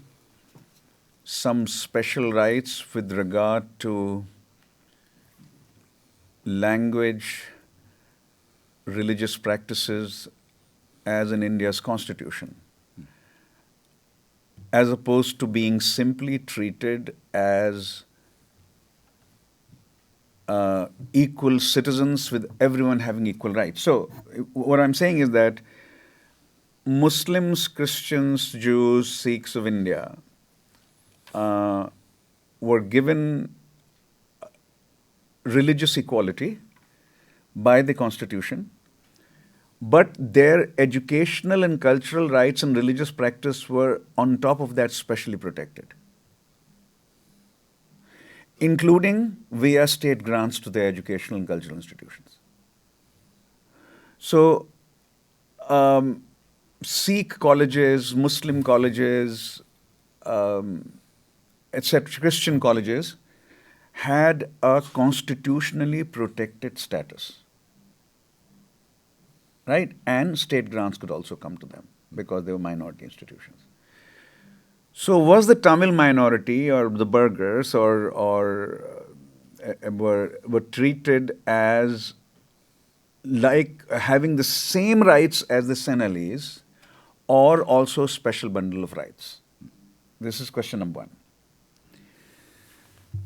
some special rights with regard to language, religious practices, as in India's constitution, as opposed to being simply treated as equal citizens with everyone having equal rights? So what I'm saying is that Muslims, Christians, Jews, Sikhs of India were given religious equality by the constitution, but their educational and cultural rights and religious practice were on top of that specially protected, including via state grants to their educational and cultural institutions. So Sikh colleges, Muslim colleges, etc., Christian colleges had a constitutionally protected status, right? And state grants could also come to them because they were minority institutions. So was the Tamil minority or the burghers were treated as like having the same rights as the Senegalese, or also special bundle of rights? This is question number one.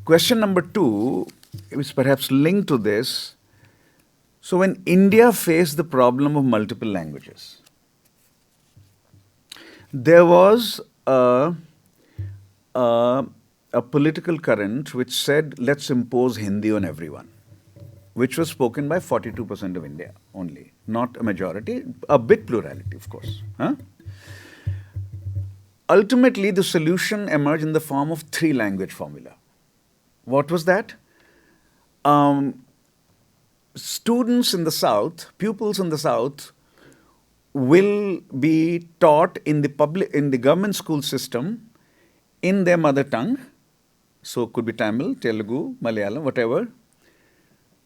Question number two is perhaps linked to this. So when India faced the problem of multiple languages, there was a political current which said, let's impose Hindi on everyone, which was spoken by 42% of India only, not a majority, a big plurality, of course. Huh? Ultimately, the solution emerged in the form of three-language formula. What was that? Students in the South, pupils in the South, will be taught in the government school system in their mother tongue. So it could be Tamil, Telugu, Malayalam, whatever.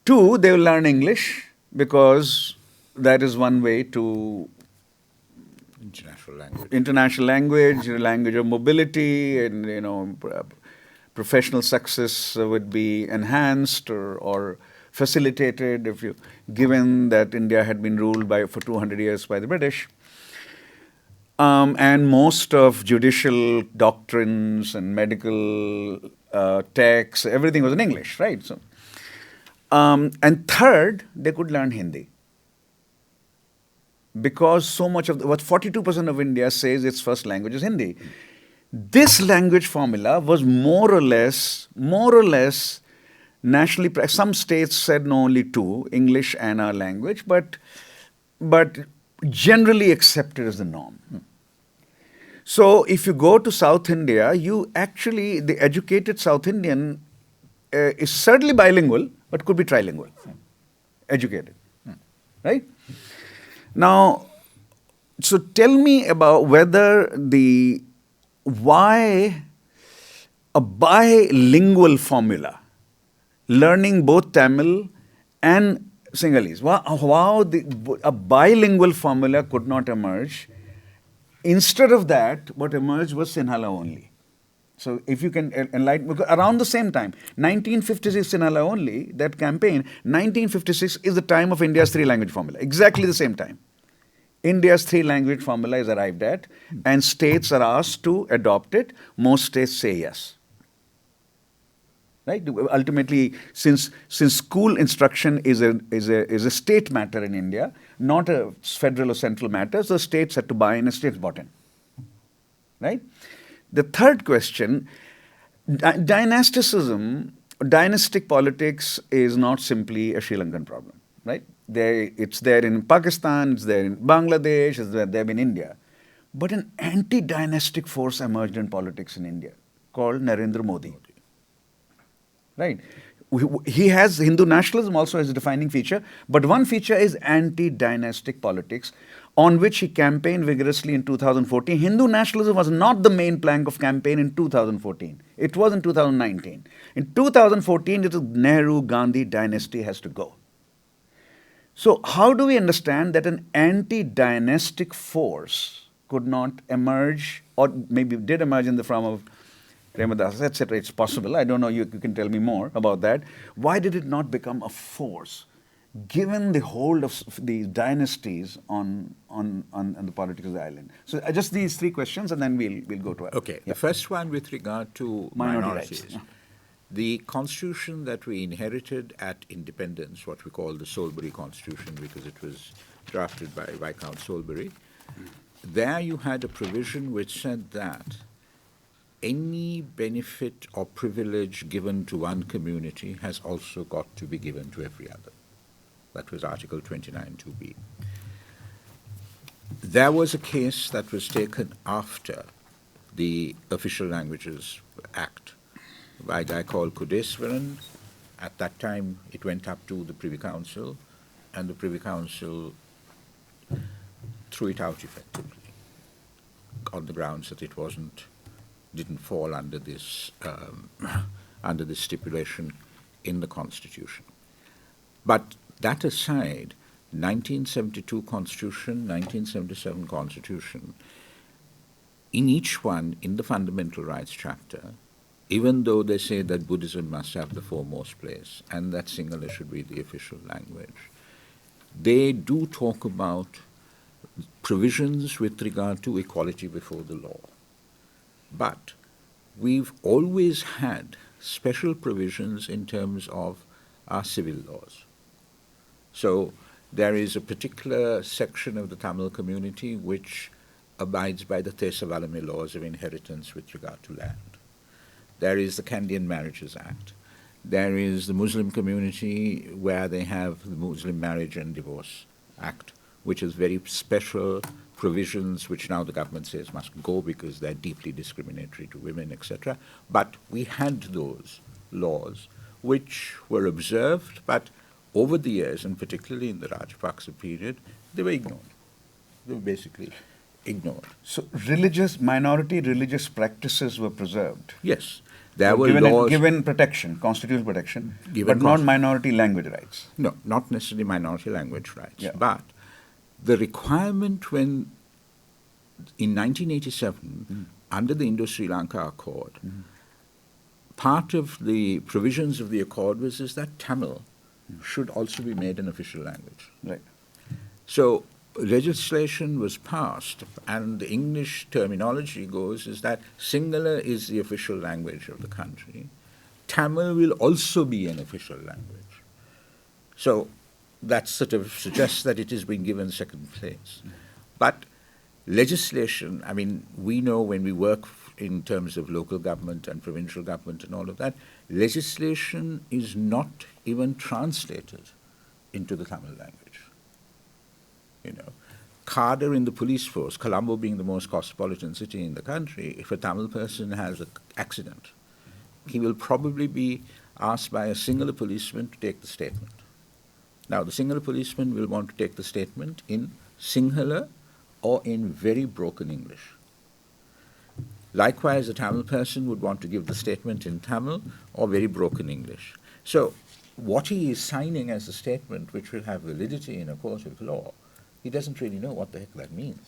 Two, they will learn English because that is one way to international language, language of mobility, and professional success would be enhanced or facilitated if you, given that India had been ruled for 200 years by the British. And most of judicial doctrines and medical texts, everything was in English, right? So, and third, they could learn Hindi. Because so much of what 42% of India says its first language is Hindi. This language formula was more or less nationally practiced. Some states said no, only two, English and our language, but generally accepted as the norm. So if you go to South India, the educated South Indian is certainly bilingual, but could be trilingual, educated, right? Now, so tell me about why a bilingual formula, learning both Tamil and Sinhalese, a bilingual formula could not emerge. Instead of that, what emerged was Sinhala only. So if you can enlighten, because around the same time, 1956 Sinhala only, that campaign, 1956 is the time of India's three-language formula, exactly the same time. India's three-language formula is arrived at, and states are asked to adopt it. Most states say yes. Right? Ultimately, since school instruction is a state matter in India, not a federal or central matter, so states had to buy in and states bought in. Right? The third question, dynasticism dynastic politics is not simply a Sri Lankan problem, right? It's there in Pakistan, it's there in Bangladesh, it's there in India. But an anti-dynastic force emerged in politics in India called Narendra Modi. Right? He has Hindu nationalism also as a defining feature, but one feature is anti-dynastic politics, on which he campaigned vigorously in 2014. Hindu nationalism was not the main plank of campaign in 2014. It was in 2019. In 2014, it was Nehru-Gandhi dynasty has to go. So how do we understand that an anti-dynastic force could not emerge, or maybe did emerge in the form of Ramadas, etc.? It's possible. I don't know. You can tell me more about that. Why did it not become a force, given the hold of these dynasties on the politics of the island? So just these three questions, and then we'll go to it. Okay. The first one with regard to minorities. Rights. Yeah. The constitution that we inherited at independence, what we call the Solbury Constitution, because it was drafted by Viscount Solbury, there you had a provision which said that any benefit or privilege given to one community has also got to be given to every other. That was Article 29(2)(b). There was a case that was taken after the Official Languages Act by a guy called Kudeswaran. At that time, it went up to the Privy Council, and the Privy Council threw it out effectively on the grounds that it didn't fall under this stipulation in the Constitution. But that aside, 1972 Constitution, 1977 Constitution, in each one, in the Fundamental Rights chapter, even though they say that Buddhism must have the foremost place and that Sinhala should be the official language, they do talk about provisions with regard to equality before the law. But we've always had special provisions in terms of our civil laws. So there is a particular section of the Tamil community which abides by the Thesavalame laws of inheritance with regard to land. There is the Kandyan Marriages Act. There is the Muslim community where they have the Muslim Marriage and Divorce Act, which is very special provisions which now the government says must go because they're deeply discriminatory to women, etc. But we had those laws which were observed, but over the years, and particularly in the Rajapaksa period, they were ignored. They were basically ignored. So minority religious practices were preserved. Yes. There were laws given protection, constitutional protection, but not minority language rights. No, not necessarily minority language rights. Yeah. But the requirement when, in 1987, under the Indo-Sri Lanka Accord, part of the provisions of the accord was that Tamil should also be made an official language. Right. So legislation was passed, and the English terminology goes is that Sinhala is the official language of the country. Tamil will also be an official language. So that sort of suggests that it has been given second place. But legislation, I mean, we know when we work in terms of local government and provincial government and all of that, legislation is not even translated into the Tamil language. You know, cadre in the police force, Colombo being the most cosmopolitan city in the country, if a Tamil person has an accident, he will probably be asked by a Sinhala policeman to take the statement. Now, the Sinhala policeman will want to take the statement in Sinhala or in very broken English. Likewise, a Tamil person would want to give the statement in Tamil or very broken English. So, what he is signing as a statement which will have validity in a court of law, he doesn't really know what the heck that means.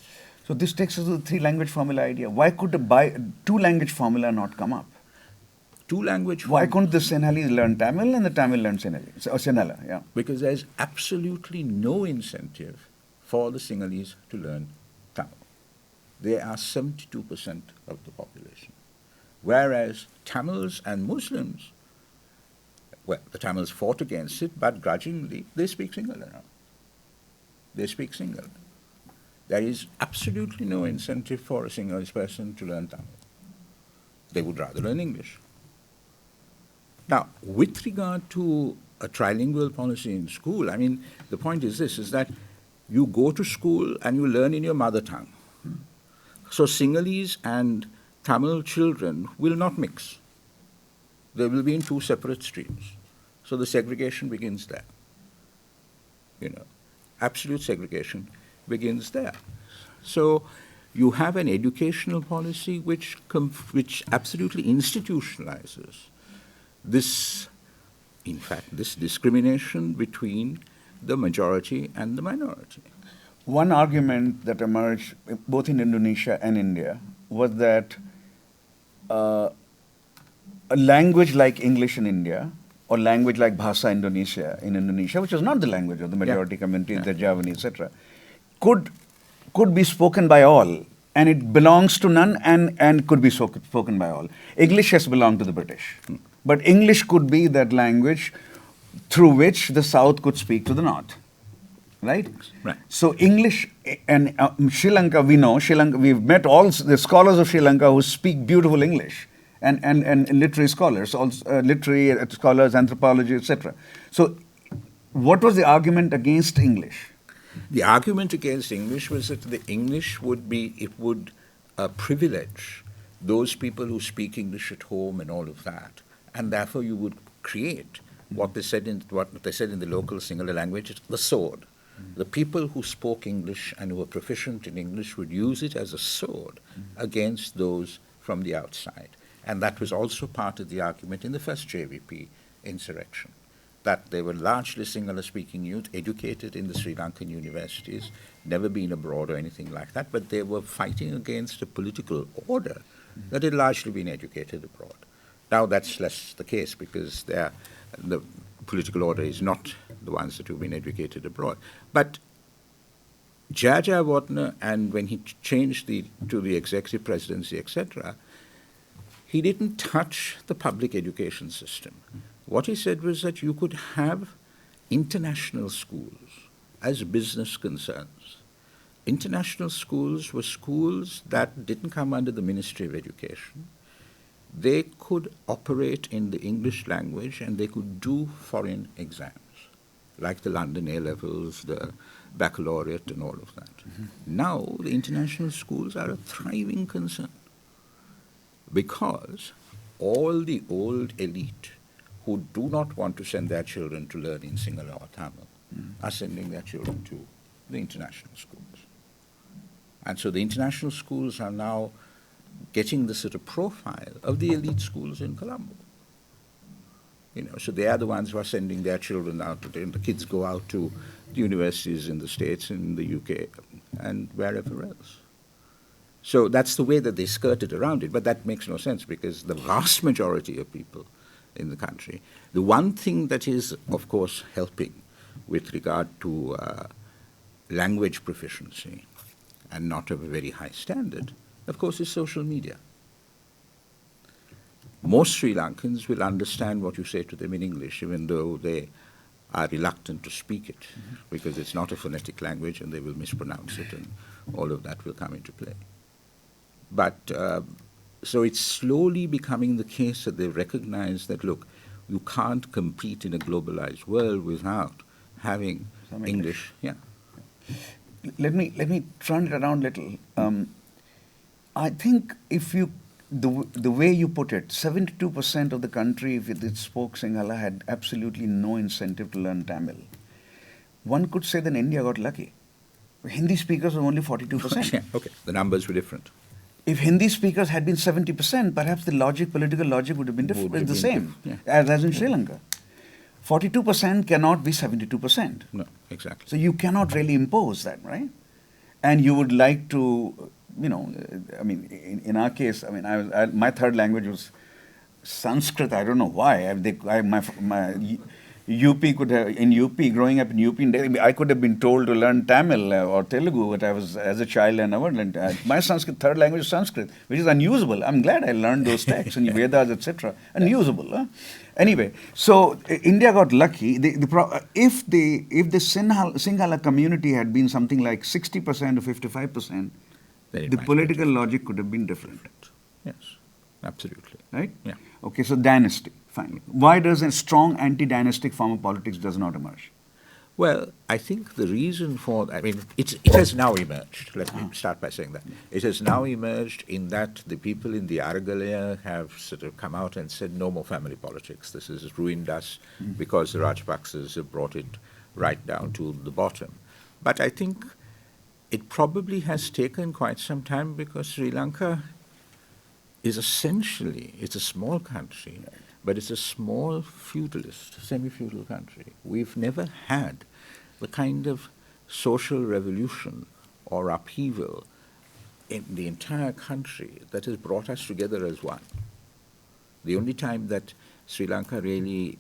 So this takes us to the three-language formula idea. Why could the two-language formula not come up? Why couldn't the Sinhalese learn Tamil and the Tamil learn Sinhala? Yeah. Because there's absolutely no incentive for the Sinhalese to learn Tamil. They are 72% of the population. Whereas Tamils and Muslims, well, the Tamils fought against it, but grudgingly, they speak Sinhala now. They speak Sinhala. There is absolutely no incentive for a Sinhalese person to learn Tamil. They would rather learn English. Now, with regard to a trilingual policy in school, I mean, the point is this, is that you go to school and you learn in your mother tongue. So Sinhalese and Tamil children will not mix. They will be in two separate streams. So the segregation begins there. Absolute segregation begins there. So you have an educational policy which absolutely institutionalizes this discrimination between the majority and the minority. One argument that emerged both in Indonesia and India was that a language like English in India or language like Bahasa Indonesia in Indonesia, which was not the language of the majority community, the Javanese, etc., could be spoken by all, and it belongs to none and could be spoken by all. English has belonged to the British, but English could be that language through which the South could speak to the North. Right? Right. So English and Sri Lanka, we've met all the scholars of Sri Lanka who speak beautiful English, and literary scholars, also, literary scholars, anthropology, etc. So what was the argument against English? The argument against English was that the English would privilege those people who speak English at home and all of that, and therefore you would create what they said in the local Sinhala language, the sword. The people who spoke English and who were proficient in English would use it as a sword against those from the outside. And that was also part of the argument in the first JVP insurrection, that they were largely Sinhala-speaking youth, educated in the Sri Lankan universities, never been abroad or anything like that, but they were fighting against a political order that had largely been educated abroad. Now that's less the case because the political order is not the ones that have been educated abroad. But Jayajayawardena, and when he changed to the executive presidency, etc., he didn't touch the public education system. What he said was that you could have international schools as business concerns. International schools were schools that didn't come under the Ministry of Education. They could operate in the English language and they could do foreign exams, like the London A-levels, the baccalaureate and all of that. Now the international schools are a thriving concern because all the old elite who do not want to send their children to learn in Sinhala or Tamil are sending their children to the international schools. And so the international schools are now getting the sort of profile of the elite schools in Colombo. So they are the ones who are sending their children out, and the kids go out to the universities in the States, in the UK, and wherever else. So that's the way that they skirted around it, but that makes no sense because the vast majority of people in the country, the one thing that is, of course, helping with regard to language proficiency and not of a very high standard, of course, is social media. Most Sri Lankans will understand what you say to them in English, even though they are reluctant to speak it, because it's not a phonetic language and they will mispronounce it, and all of that will come into play. But so it's slowly becoming the case that they recognize that, look, you can't compete in a globalized world without having English. Yeah. Let me turn it around a little. I think if you, the way you put it, 72% of the country, if it spoke Sinhala, had absolutely no incentive to learn Tamil. One could say that India got lucky. Hindi speakers were only 42%. Yeah, okay, the numbers were different. If Hindi speakers had been 70%, perhaps the political logic would have been different, the same, as in Sri Lanka. 42% cannot be 72%. No, exactly. So you cannot really impose that, right? And you would like to, I mean, in our case, I mean, my third language was Sanskrit. I don't know why. My UP could have, in UP, growing up in UP, I could have been told to learn Tamil or Telugu, but I was, as a child, I never learned. My Sanskrit, third language is Sanskrit, which is unusable. I'm glad I learned those texts and Vedas, etc. Unusable. Huh? Anyway, so India got lucky. If the Sinhala community had been something like 60% or 55%, the political logic could have been different. Yes, absolutely. Right? Yeah. Okay, so dynasty. Fine. Why does a strong anti-dynastic form of politics does not emerge? Well, I think the reason for, I mean, it has now emerged. Let me start by saying that. It has now emerged in that the people in the Aragalaya have sort of come out and said no more family politics. This has ruined us because the Rajapaksas have brought it right down to the bottom. But I think it probably has taken quite some time because Sri Lanka is essentially, it's a small country, but it's a small feudalist, semi-feudal country. We've never had the kind of social revolution or upheaval in the entire country that has brought us together as one. The only time that Sri Lanka really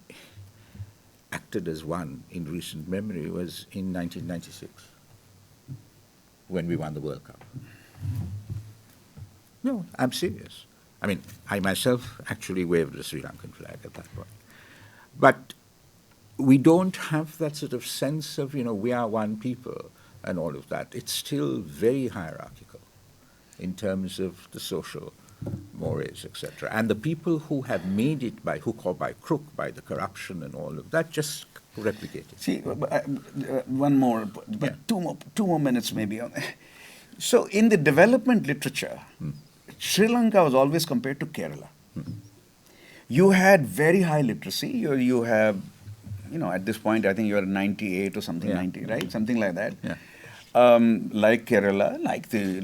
acted as one in recent memory was in 1996, when we won the World Cup. No, I'm serious. I mean, I myself actually waved the Sri Lankan flag at that point. But we don't have that sort of sense of, we are one people and all of that. It's still very hierarchical in terms of the social mores, etc. And the people who have made it by hook or by crook, by the corruption and all of that, just replicate it. See, one more, but two more minutes maybe. So in the development literature, Sri Lanka was always compared to Kerala. You had very high literacy. You have, at this point, I think you are 98 or something, 90, right? Something like that. Yeah. Like Kerala,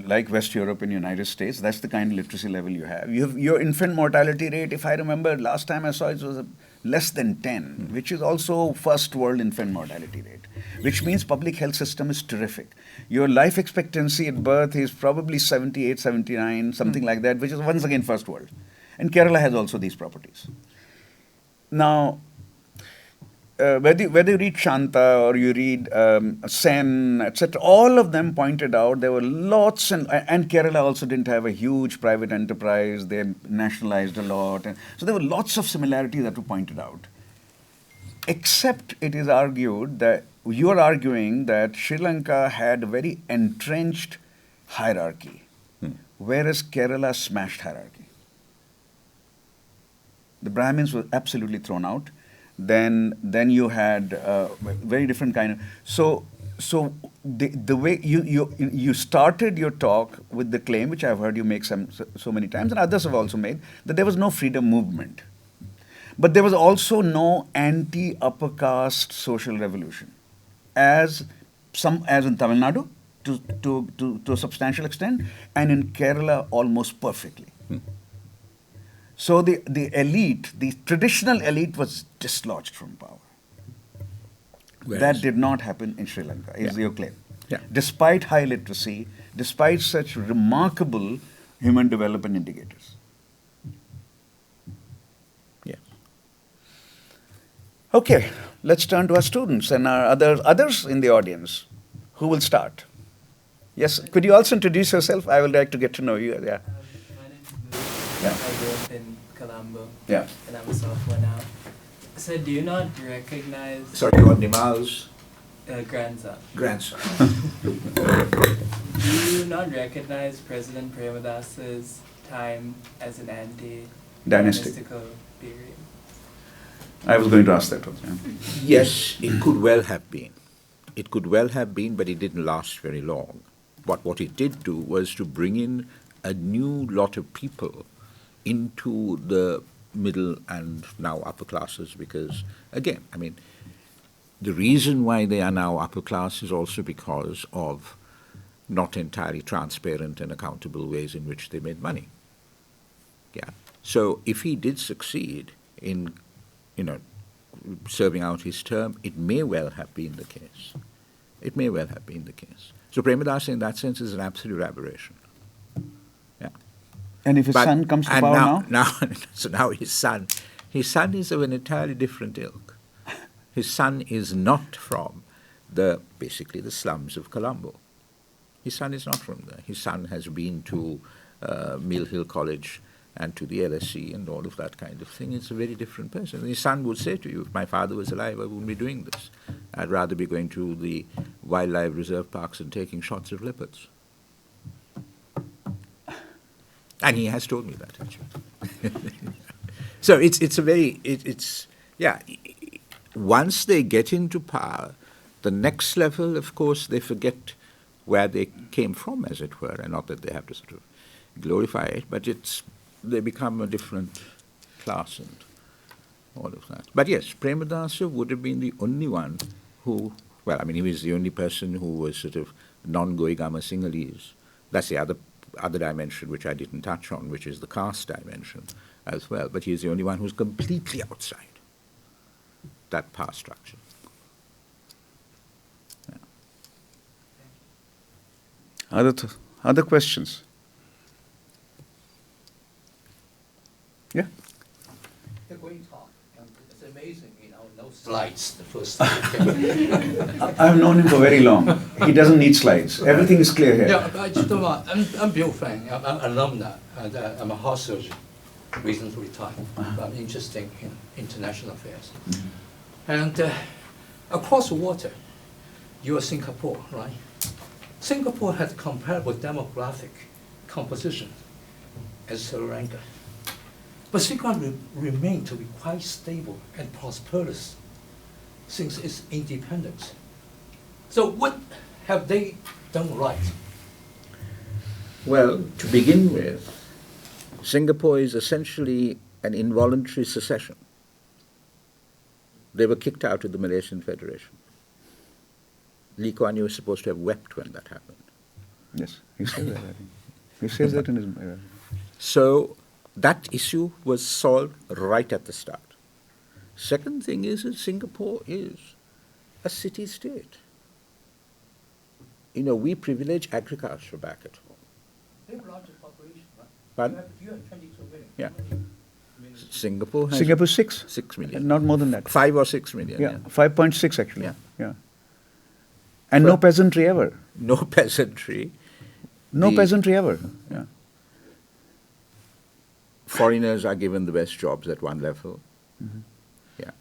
like West Europe and United States, that's the kind of literacy level you have. Your infant mortality rate, if I remember, last time I saw it was less than 10, which is also first world infant mortality rate, which means public health system is terrific. Your life expectancy at birth is probably 78, 79, something like that, which is once again first world. And Kerala has also these properties. Now, whether you read Shanta or you read Sen, etc., all of them pointed out there were lots, and Kerala also didn't have a huge private enterprise. They nationalized a lot. And so there were lots of similarities that were pointed out. Except it is argued that, you are arguing that Sri Lanka had a very entrenched hierarchy, whereas Kerala smashed hierarchy. The Brahmins were absolutely thrown out. Then you had very different kind of. So the way you started your talk with the claim, which I've heard you make so many times, and others have also made, that there was no freedom movement, but there was also no anti-upper caste social revolution, as in Tamil Nadu to a substantial extent, and in Kerala almost perfectly. So the elite, the traditional elite, was dislodged from power. That did not happen in Sri Lanka, is your claim. Yeah. Despite high literacy, despite such remarkable human development indicators. Yes. Okay, let's turn to our students and our others in the audience. Who will start? Yes, could you also introduce yourself? I would like to get to know you. Yeah. My name is Luke. Yeah. I grew up in Colombo. Yeah. And I'm a sophomore now. So do you not recognize Sorry, you are Nimal's grandson? grandson. Do you not recognize President Premadas's time as an anti-dynastical period? I was going to ask that also. Yes, it could well have been. It could well have been, but it didn't last very long. But what it did do was to bring in a new lot of people into the middle and now upper classes, because, again, I mean, the reason why they are now upper class is also because of not entirely transparent and accountable ways in which they made money. Yeah. So if he did succeed in, serving out his term, it may well have been the case. It may well have been the case. So Premadasa, in that sense, is an absolute aberration. Yeah. And if his son comes to power now? So now his son is of an entirely different ilk. His son is not from basically the slums of Colombo. His son is not from there. His son has been to Mill Hill College and to the LSE and all of that kind of thing. It's a very different person. And his son would say to you, if my father was alive, I wouldn't be doing this. I'd rather be going to the wildlife reserve parks and taking shots of leopards. And he has told me that, actually. So it's a very, yeah, once they get into power, the next level, of course, they forget where they came from, as it were, and not that they have to sort of glorify it, but they become a different class and all of that. But yes, Premadasa would have been the only one who, well, I mean, he was the only person who was sort of non-Goigama Sinhalese. That's the other dimension which I didn't touch on, which is the caste dimension as well. But he's the only one who's completely outside that power structure. Yeah. Other questions? Yeah. A great talk. It's amazing, no slides the first time. I've known him for very long. He doesn't need slides. Everything is clear here. Yeah, I just don't want, I'm Bill Frank, I'm an alumni, and I'm a heart surgeon, recently retired. I'm interested in international affairs. And across the water, you are Singapore, right? Singapore has comparable demographic composition as Sri Lanka. But Singapore remained to be quite stable and prosperous since its independence. So what have they done right? Well, to begin with, Singapore is essentially an involuntary secession. They were kicked out of the Malaysian Federation. Lee Kuan Yew was supposed to have wept when that happened. Yes, he says that, I think. He says that in his... So that issue was solved right at the start. Second thing is that Singapore is a city-state. We privilege agriculture back at home. They have a larger population, right? Pardon? You have 22 million. Yeah. How many million? Singapore has... Singapore 6. 6 million. Not more than that. 5 or 6 million. Yeah, 5.6 actually. Yeah. And Well- no peasantry ever. No peasantry. No The- peasantry ever. Yeah. Foreigners are given the best jobs at one level. Yeah.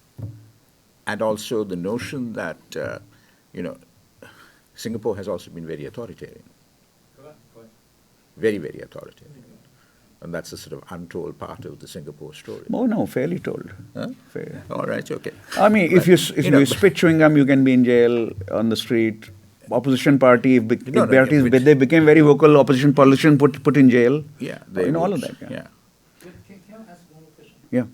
And also the notion that, Singapore has also been very authoritarian. Correct. Very, very authoritarian. And that's a sort of untold part of the Singapore story. Oh no, fairly told. Huh? Fair. All right, okay. I mean, if you spit chewing gum, you can be in jail on the street. Opposition party, if they became very vocal, opposition politician put in jail. Yeah. All of that. Yeah. Can I ask one more question? Yeah.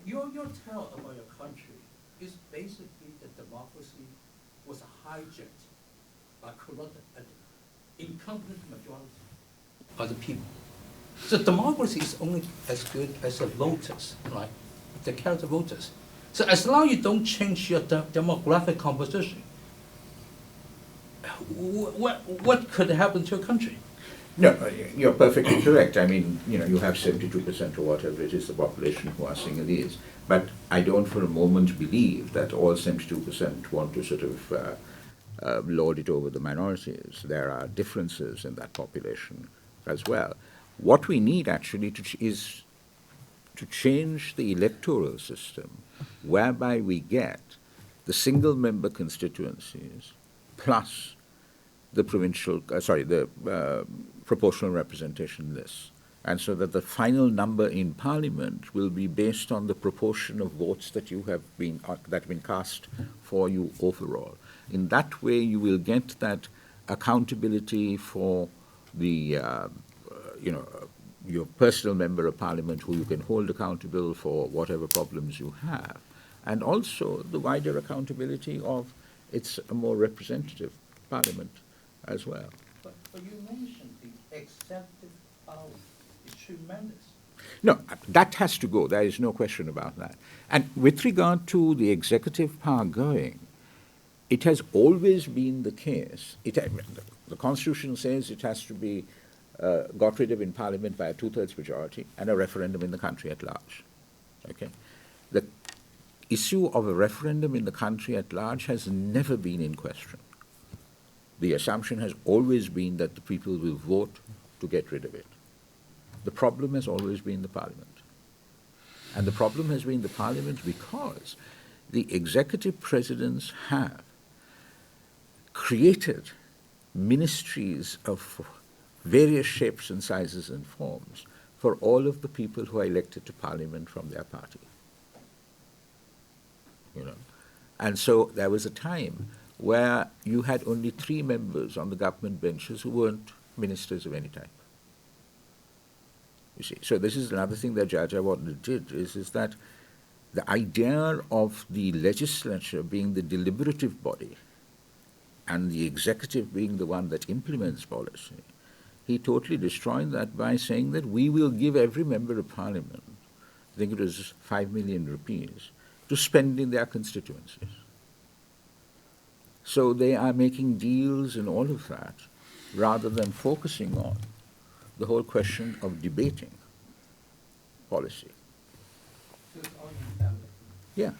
Your tale about your country is basically that democracy was hijacked by corrupt and incompetent majority of the people. So democracy is only as good as the voters, right? The character voters. So as long as you don't change your demographic composition, what could happen to your country? No, you're perfectly correct. I mean, you have 72% or whatever it is the population who are Sinhalese. But I don't for a moment believe that all 72% want to sort of lord it over the minorities. There are differences in that population as well. What we need actually is to change the electoral system whereby we get the single-member constituencies plus the proportional representation lists, and so that the final number in Parliament will be based on the proportion of votes that have been cast for you overall. In that way, you will get that accountability for the your personal member of Parliament who you can hold accountable for whatever problems you have, and also the wider accountability of it's a more representative Parliament as well. But you mentioned the executive power is tremendous. No, that has to go. There is no question about that. And with regard to the executive power going, it has always been the case. The Constitution says it has to be got rid of in Parliament by a two-thirds majority and a referendum in the country at large. Okay? The issue of a referendum in the country at large has never been in question. The assumption has always been that the people will vote to get rid of it. The problem has always been the Parliament. And the problem has been the Parliament because the executive presidents have created ministries of various shapes and sizes and forms for all of the people who are elected to parliament from their party. You know, and so there was a time where you had only 3 members on the government benches who weren't ministers of any type. You see, so this is another thing that Rajapaksa did, is that the idea of the legislature being the deliberative body and the executive being the one that implements policy, he totally destroyed that by saying that we will give every member of parliament, I think it was 5 million rupees, to spend in their constituencies. So they are making deals and all of that, rather than focusing on the whole question of debating policy. Yeah.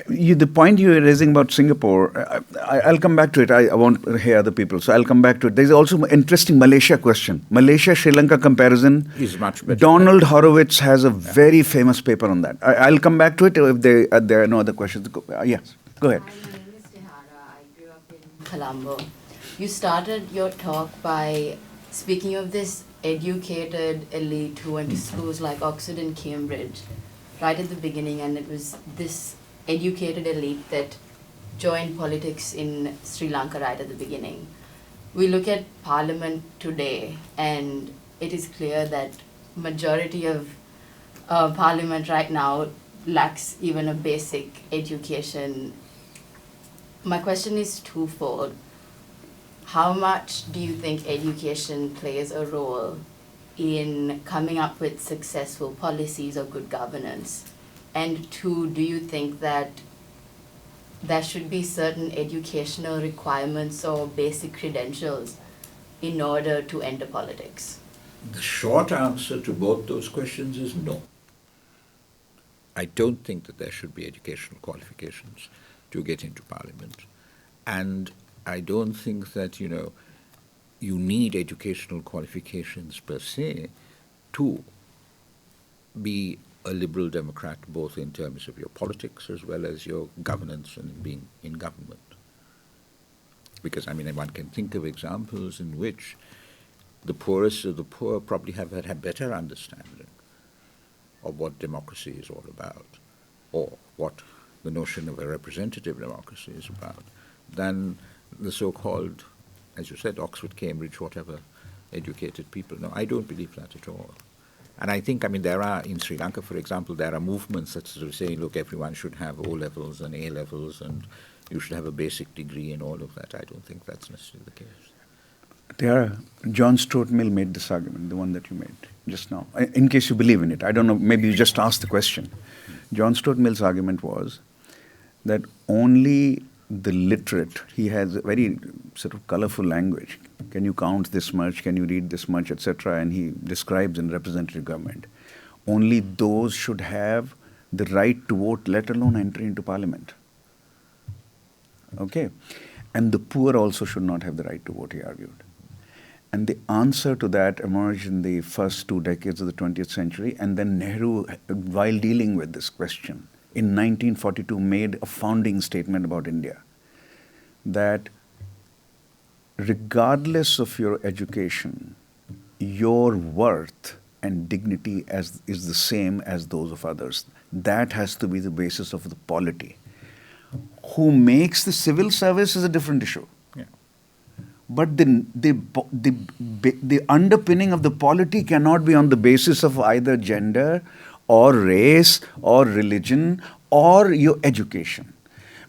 The point you were raising about Singapore, I'll come back to it. I won't hear other people, so I'll come back to it. There's also an interesting Malaysia question. Malaysia-Sri Lanka comparison Is much better. Donald Horowitz has a very famous paper on that. I'll come back to it if there are no other questions. Yes, go ahead. Hi, my name is Tehara. I grew up in Colombo. You started your talk by speaking of this educated elite who went to schools like Oxford and Cambridge right at the beginning, and it was this educated elite that joined politics in Sri Lanka right at the beginning. We look at parliament today, and it is clear that majority of parliament right now lacks even a basic education. My question is twofold. How much do you think education plays a role in coming up with successful policies or good governance? And 2, do you think that there should be certain educational requirements or basic credentials in order to enter politics? The short answer to both those questions is no. I don't think that there should be educational qualifications to get into parliament. And I don't think that, you need educational qualifications per se to be a liberal democrat, both in terms of your politics as well as your governance and being in government. Because, one can think of examples in which the poorest of the poor probably have had a better understanding of what democracy is all about, or what the notion of a representative democracy is about, than the so-called, as you said, Oxford, Cambridge, whatever, educated people. No, I don't believe that at all. And I think, there are, in Sri Lanka, for example, there are movements that sort of say, look, everyone should have O-levels and A-levels, and you should have a basic degree and all of that. I don't think that's necessarily the case. John Stuart Mill made this argument, the one that you made just now, in case you believe in it. I don't know, maybe you just asked the question. John Stuart Mill's argument was that only the literate, he has a very sort of colorful language. Can you count this much? Can you read this much, etc.? And he describes in representative government. Only those should have the right to vote, let alone enter into parliament. Okay? And the poor also should not have the right to vote, he argued. And the answer to that emerged in the first 2 decades of the 20th century, and then Nehru, while dealing with this question, in 1942 made a founding statement about India, that regardless of your education, your worth and dignity is the same as those of others. That has to be the basis of the polity. Who makes the civil service is a different issue. Yeah. But the underpinning of the polity cannot be on the basis of either gender or race or religion or your education.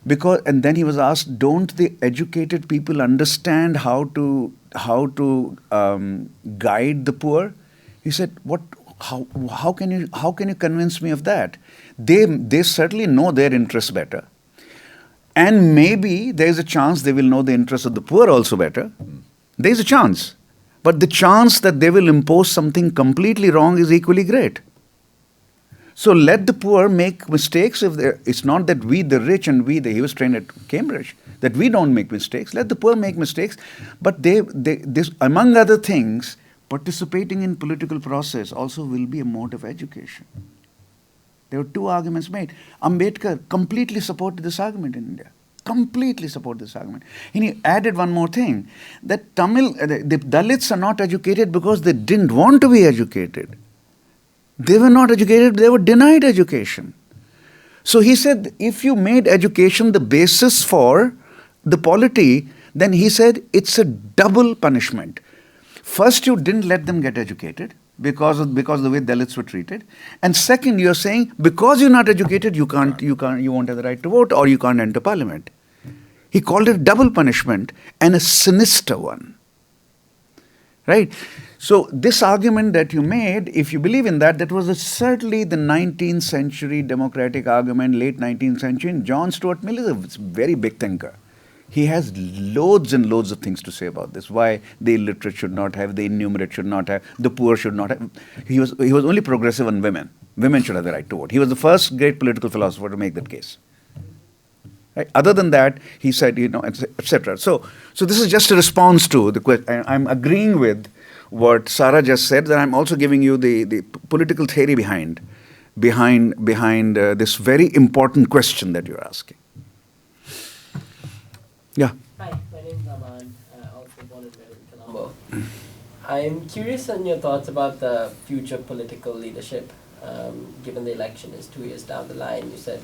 And then he was asked, don't the educated people understand how to guide the poor? He said, how can you convince me of that? They certainly know their interests better. And maybe there's a chance they will know the interests of the poor also better. There's a chance. But the chance that they will impose something completely wrong is equally great. So let the poor make mistakes. It's not that we, the rich, and he was trained at Cambridge, that we don't make mistakes. Let the poor make mistakes. But this, among other things, participating in political process also will be a mode of education. There were 2 arguments made. Ambedkar completely supported this argument in India. completely support this argument. And he added one more thing, that the Dalits are not educated because they didn't want to be educated. They were not educated, they were denied education. So he said, if you made education the basis for the polity, then he said it's a double punishment. First, you didn't let them get educated because of the way Dalits were treated, and second, you're saying because you're not educated, you won't have the right to vote, or you can't enter parliament. He called it a double punishment, and a sinister one. Right? So this argument that you made, if you believe in that, that was certainly the 19th century democratic argument, late 19th century. And John Stuart Mill is a very big thinker. He has loads and loads of things to say about this. Why the illiterate should not have, the innumerate should not have, the poor should not have. He was only progressive on women. Women should have the right to vote. He was the first great political philosopher to make that case. Right? Other than that, he said, etc. So this is just a response to the question. I'm agreeing with what Sara just said, that I'm also giving you the political theory behind this very important question that you're asking. Yeah. Hi, my name is Aman, also born and bred in Colombo. I'm curious on your thoughts about the future political leadership, given the election is 2 years down the line. You said,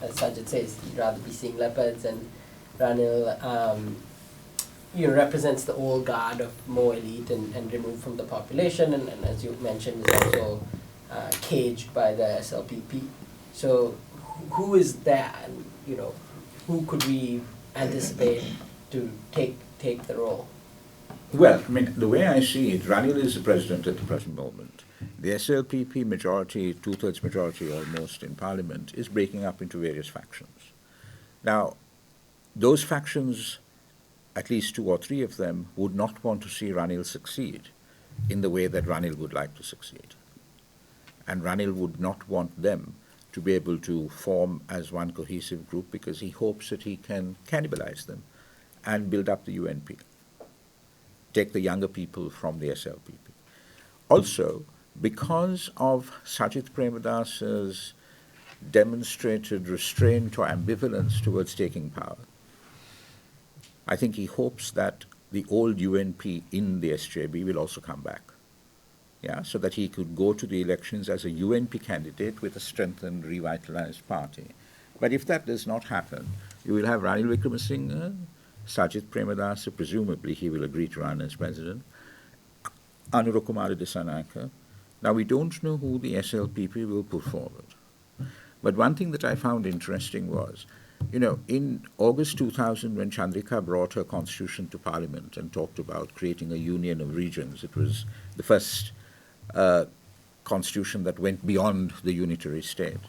as Sajid says, you'd rather be seeing leopards, and Ranil represents the old guard of more elite and removed from the population, and as you mentioned, is also caged by the SLPP. So who is that, and who could we anticipate to take the role? Well, the way I see it, Ranil is the president at the present moment. The SLPP majority, two-thirds majority almost in parliament, is breaking up into various factions. Now, those factions, at least 2 or 3 of them, would not want to see Ranil succeed in the way that Ranil would like to succeed. And Ranil would not want them to be able to form as one cohesive group, because he hopes that he can cannibalize them and build up the UNP, take the younger people from the SLPP. Also, because of Sajid Premadasa's demonstrated restraint or ambivalence towards taking power, I think he hopes that the old UNP in the SJB will also come back. So that he could go to the elections as a UNP candidate with a strengthened, revitalized party. But if that does not happen, you will have Ranil Wickremesinghe, Sajid Premadasa, presumably he will agree to run as president, Anurukumara Dissanayake. Now, we don't know who the SLPP will put forward. But one thing that I found interesting was, in August 2000, when Chandrika brought her constitution to Parliament and talked about creating a union of regions, it was the first constitution that went beyond the unitary state.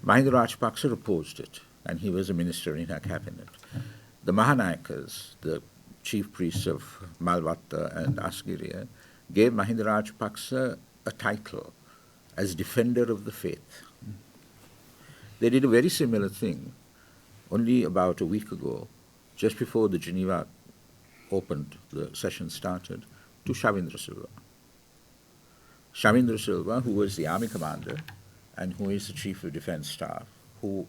Mahinda Rajapaksa opposed it, and he was a minister in her cabinet. The Mahanayakas, the chief priests of Malvatta and Asgiriya, gave Mahinda Rajapaksa a title as Defender of the Faith. They did a very similar thing only about a week ago, just before the Geneva opened, the session started, to Shavindra Silva. Shavindra Silva, who was the army commander and who is the chief of defense staff, who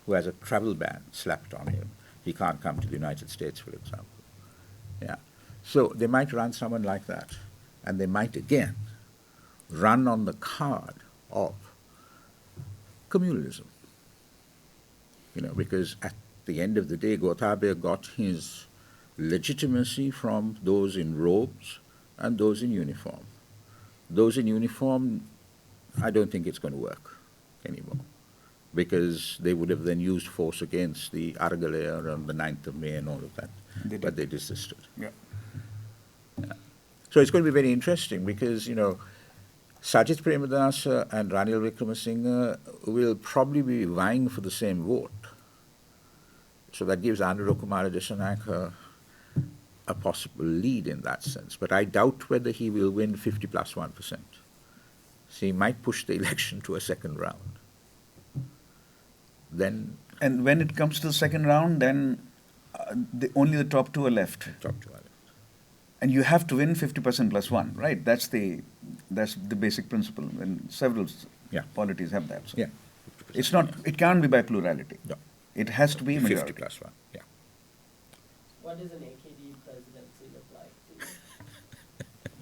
has a travel ban slapped on him. He can't come to the United States, for example. So they might run someone like that, and they might again run on the card of communalism. Because at the end of the day, Gotabaya got his legitimacy from those in robes and those in uniform. Those in uniform, I don't think it's going to work anymore, because they would have then used force against the Aragalaya on the 9th of May and all of that, but they desisted. So it's going to be very interesting, because, Sajid Premadasa and Ranil Wickremesinghe will probably be vying for the same vote. So that gives Anurukumara Dissanayake a possible lead in that sense. But I doubt whether he will win 50 plus 1%. So he might push the election to a second round. And when it comes to the second round, then only the top 2 are left. Top 2 are left. And you have to win 50% plus 1, right? That's the basic principle, and several polities have that. So. Yeah. It's not. It can't be by plurality. No. It has to be 50 majority. plus one, yeah. What does an AKD presidency look like to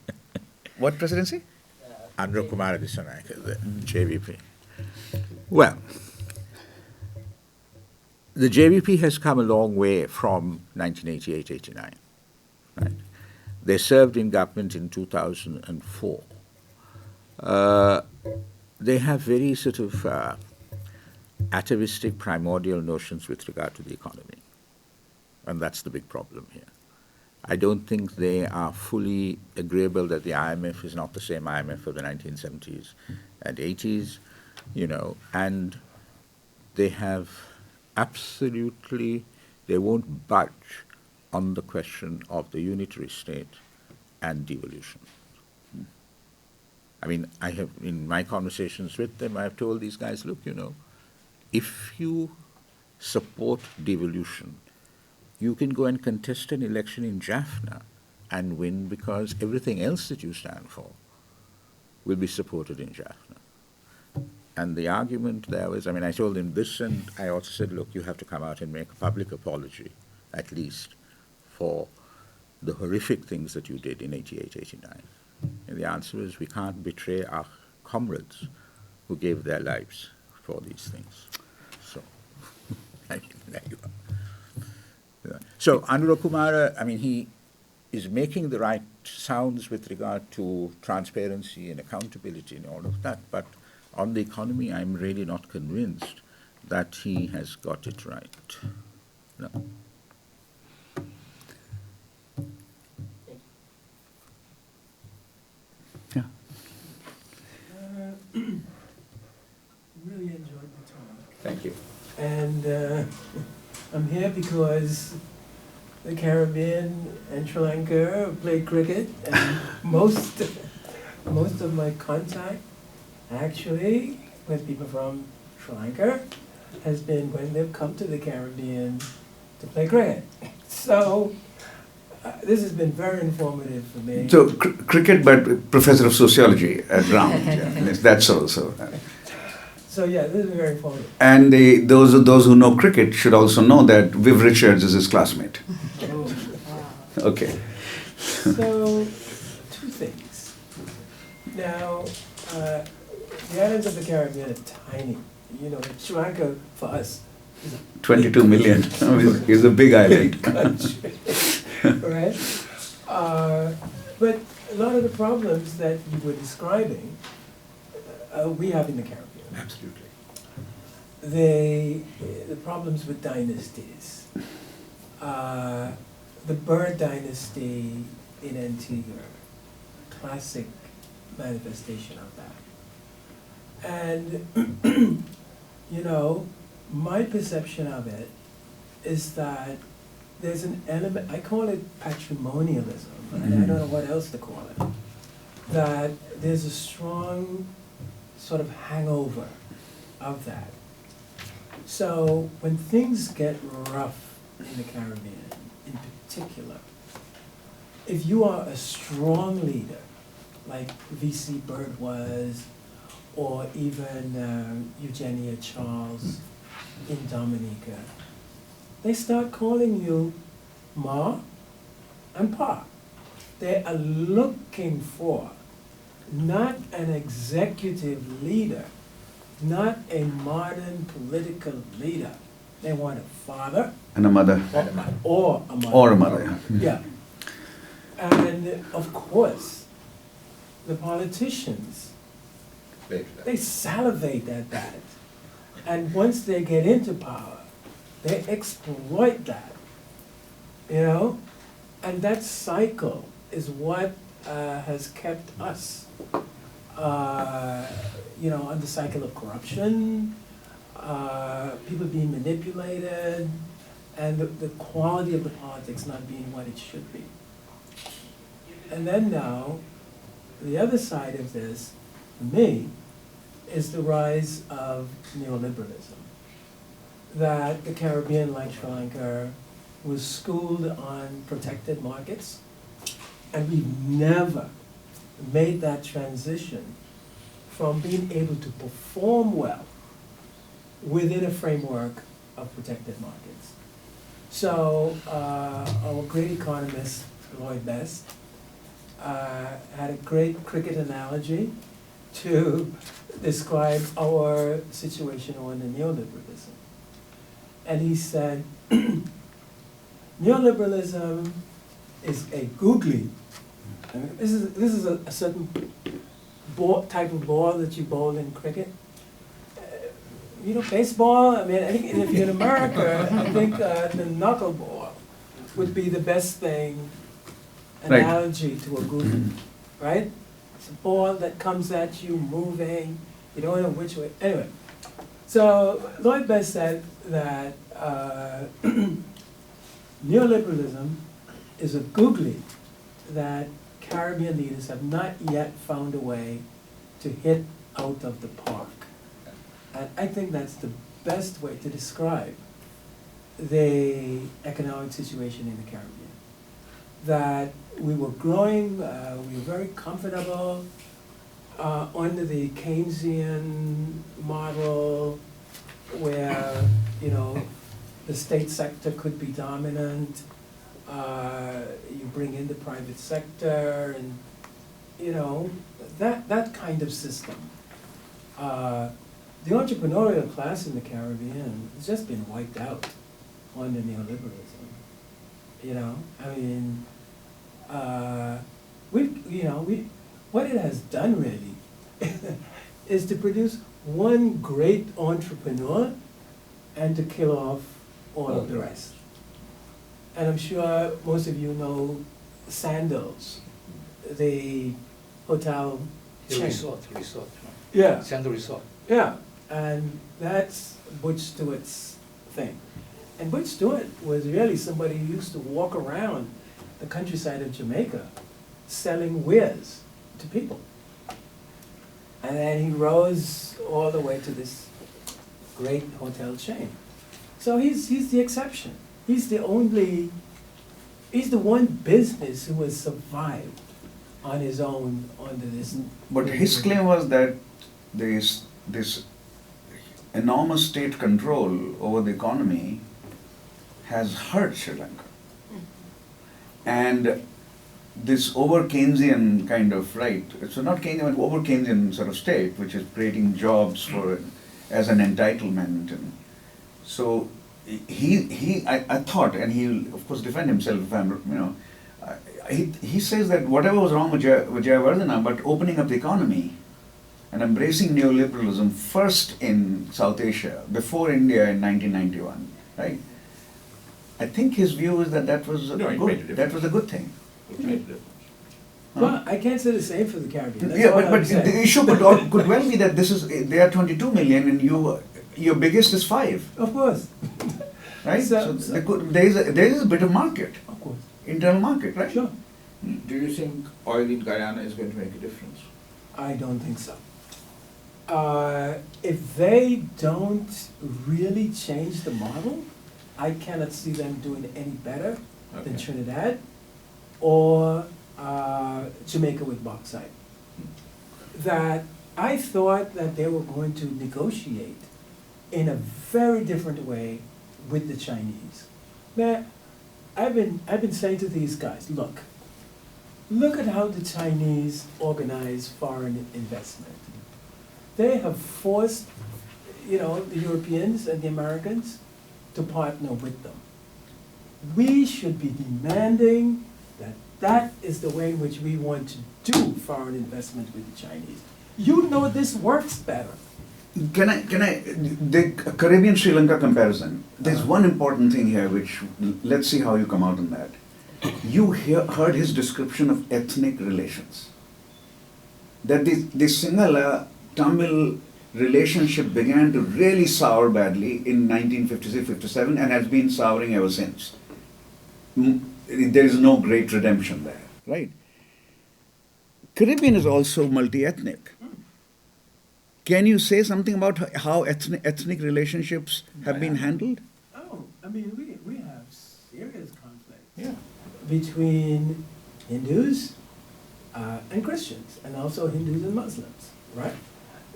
you? What presidency? Andhra Kumara Dissanayake, the JVP. Well, the JVP has come a long way from 1988-89. Right? They served in government in 2004. They have very sort of atavistic, primordial notions with regard to the economy. And that's the big problem here. I don't think they are fully agreeable that the IMF is not the same IMF of the 1970s and 80s, you know, and they have absolutely, they won't budge on the question of the unitary state and devolution. I mean, I have, in my conversations with them, I have told these guys, look, you know, if you support devolution, you can go and contest an election in Jaffna and win because everything else that you stand for will be supported in Jaffna. And the argument there was, I mean, I told him this, and I also said, look, you have to come out and make a public apology, at least, for the horrific things that you did in 88, 89. And the answer is, we can't betray our comrades who gave their lives for these things. So, I mean, there you are. So Anura Kumara, I mean, he is making the right sounds with regard to transparency and accountability and all of that, but on the economy, I'm really not convinced that he has got it right. No. Yeah. Really enjoyed the talk. Thank you. And I'm here because the Caribbean and Sri Lanka play cricket, and most of my contact actually with people from Sri Lanka has been when they've come to the Caribbean to play cricket. So this has been very informative for me. So cricket, but professor of sociology at Brown. Yeah, that's also. So yeah, this is very informative. And those who know cricket should also know that Viv Richards is his classmate. Oh. Okay. So, two things. Now, the islands of the Caribbean are tiny. You know, Sri Lanka for us is a 22 million is a big island. country, right? But a lot of the problems that you were describing, we have in the Caribbean. Absolutely. The problems with dynasties. The Bird dynasty in Antigua, classic manifestation of that. And, you know, my perception of it is that there's an element, I call it patrimonialism, and I don't know what else to call it, that there's a strong sort of hangover of that. So when things get rough in the Caribbean, in particular, if you are a strong leader, like V.C. Bird was, or even Eugenia Charles in Dominica, they start calling you Ma and Pa. They are looking for not an executive leader, not a modern political leader. They want a father And a mother. or a mother. Or a mother, Yeah. And of course, the politicians, they salivate at that. And once they get into power, they exploit that, you know? And that cycle is what has kept us, you know, on the cycle of corruption, people being manipulated, and the quality of the politics not being what it should be. And then now, the other side of this, for me, is the rise of neoliberalism. That the Caribbean, like Sri Lanka, was schooled on protected markets, and we've never made that transition from being able to perform well within a framework of protected markets. So our great economist, Lloyd Best, had a great cricket analogy to describe our situation under neoliberalism. And he said, neoliberalism is a googly. I mean, this is a certain type of ball that you bowl in cricket. You know, baseball, I mean, I think if you're in America, I think the knuckleball would be the best thing, analogy to a googly, right? It's a ball that comes at you moving, you don't know which way. Anyway, so Lloyd Best said that neoliberalism is a googly that Caribbean leaders have not yet found a way to hit out of the park. And I think that's the best way to describe the economic situation in the Caribbean. That we were growing, we were very comfortable under the Keynesian model where, you know, the state sector could be dominant, you bring in the private sector and, you know, that kind of system. The entrepreneurial class in the Caribbean has just been wiped out under neoliberalism. You know, I mean, what it has done really is to produce one great entrepreneur and to kill off all of the rest. And I'm sure most of you know Sandals, the hotel chain. Resort. Yeah. Sandal Resort. Yeah, and that's Butch Stewart's thing. And Butch Stewart was really somebody who used to walk around the countryside of Jamaica selling wares to people. And then he rose all the way to this great hotel chain. So he's the exception. He's the one business who has survived on his own under this. But his claim was that this enormous state control over the economy has hurt Sri Lanka. And this over-Keynesian kind of, right, so not Keynesian, but over-Keynesian sort of state, which is creating jobs for as an entitlement. And so I thought, and he'll of course defend himself if I'm, you know, he says that whatever was wrong with Jayawardena, but opening up the economy and embracing neoliberalism first in South Asia, before India in 1991, right? I think his view is that that was a good thing. It made a difference. Well, I can't say the same for the Caribbean. That's Yeah, all but I'm saying. the issue could well be that they are 22 million and your biggest is 5, Of course. right? So- There is a bit of market, Of course. internal market, right? Sure. Do you think oil in Guyana is going to make a difference? I don't think so. If they don't really change the model, I cannot see them doing any better than Okay. Trinidad or Jamaica with bauxite. That I thought that they were going to negotiate in a very different way with the Chinese. Now, I've been saying to these guys, look at how the Chinese organize foreign investment. They have forced, you know, the Europeans and the Americans to partner with them. We should be demanding that that is the way in which we want to do foreign investment with the Chinese. You know this works better. Can I, the Caribbean Sri Lanka comparison, there's one important thing here which, let's see how you come out on that. You heard his description of ethnic relations. That the Sinhala Tamil relationship began to really sour badly in 1956-57 and has been souring ever since. There is no great redemption there, right? Caribbean is also multi-ethnic. Can you say something about how ethnic relationships have been handled? Oh, I mean, we have serious conflict. Yeah. Between Hindus and Christians, and also Hindus and Muslims, right?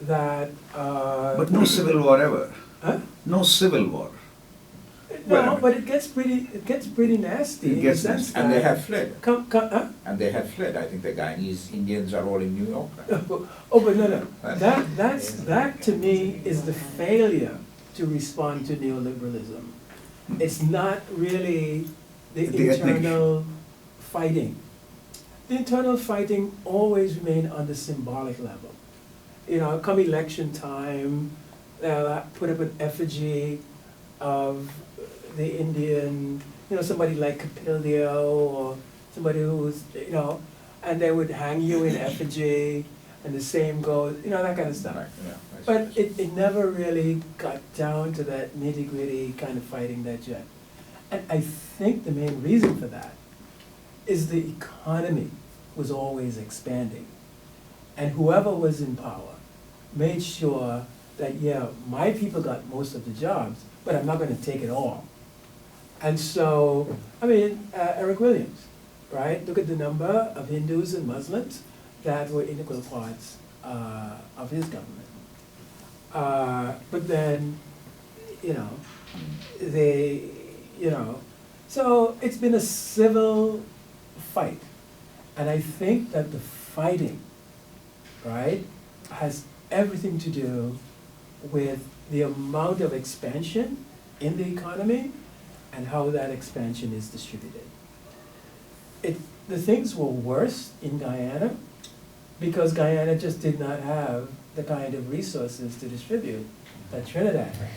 That. But no civil war ever. Huh? No civil war. No, but it gets pretty nasty. It in gets the sense nasty. And they that- have fled. Huh? And they have fled. I think the Guyanese Indians are all in New York now. Oh, but no. That to me is the failure to respond to neoliberalism. It's not really the The ethnic- internal fighting. The internal fighting always remain on the symbolic level. You know, come election time, they'll put up an effigy of the Indian, you know, somebody like Capilio or somebody who's, you know, and they would hang you in effigy, and the same goes, you know, that kind of stuff. Right, yeah, I But suppose. it never really got down to that nitty-gritty kind of fighting that yet. And I think the main reason for that is the economy was always expanding. And whoever was in power made sure that, yeah, my people got most of the jobs, but I'm not gonna take it all. And so, I mean, Eric Williams, right? Look at the number of Hindus and Muslims that were integral parts of his government. But then, you know, so it's been a civil fight. And I think that the fighting, right, has everything to do with the amount of expansion in the economy and how that expansion is distributed. The things were worse in Guyana because Guyana just did not have the kind of resources to distribute that Trinidad had.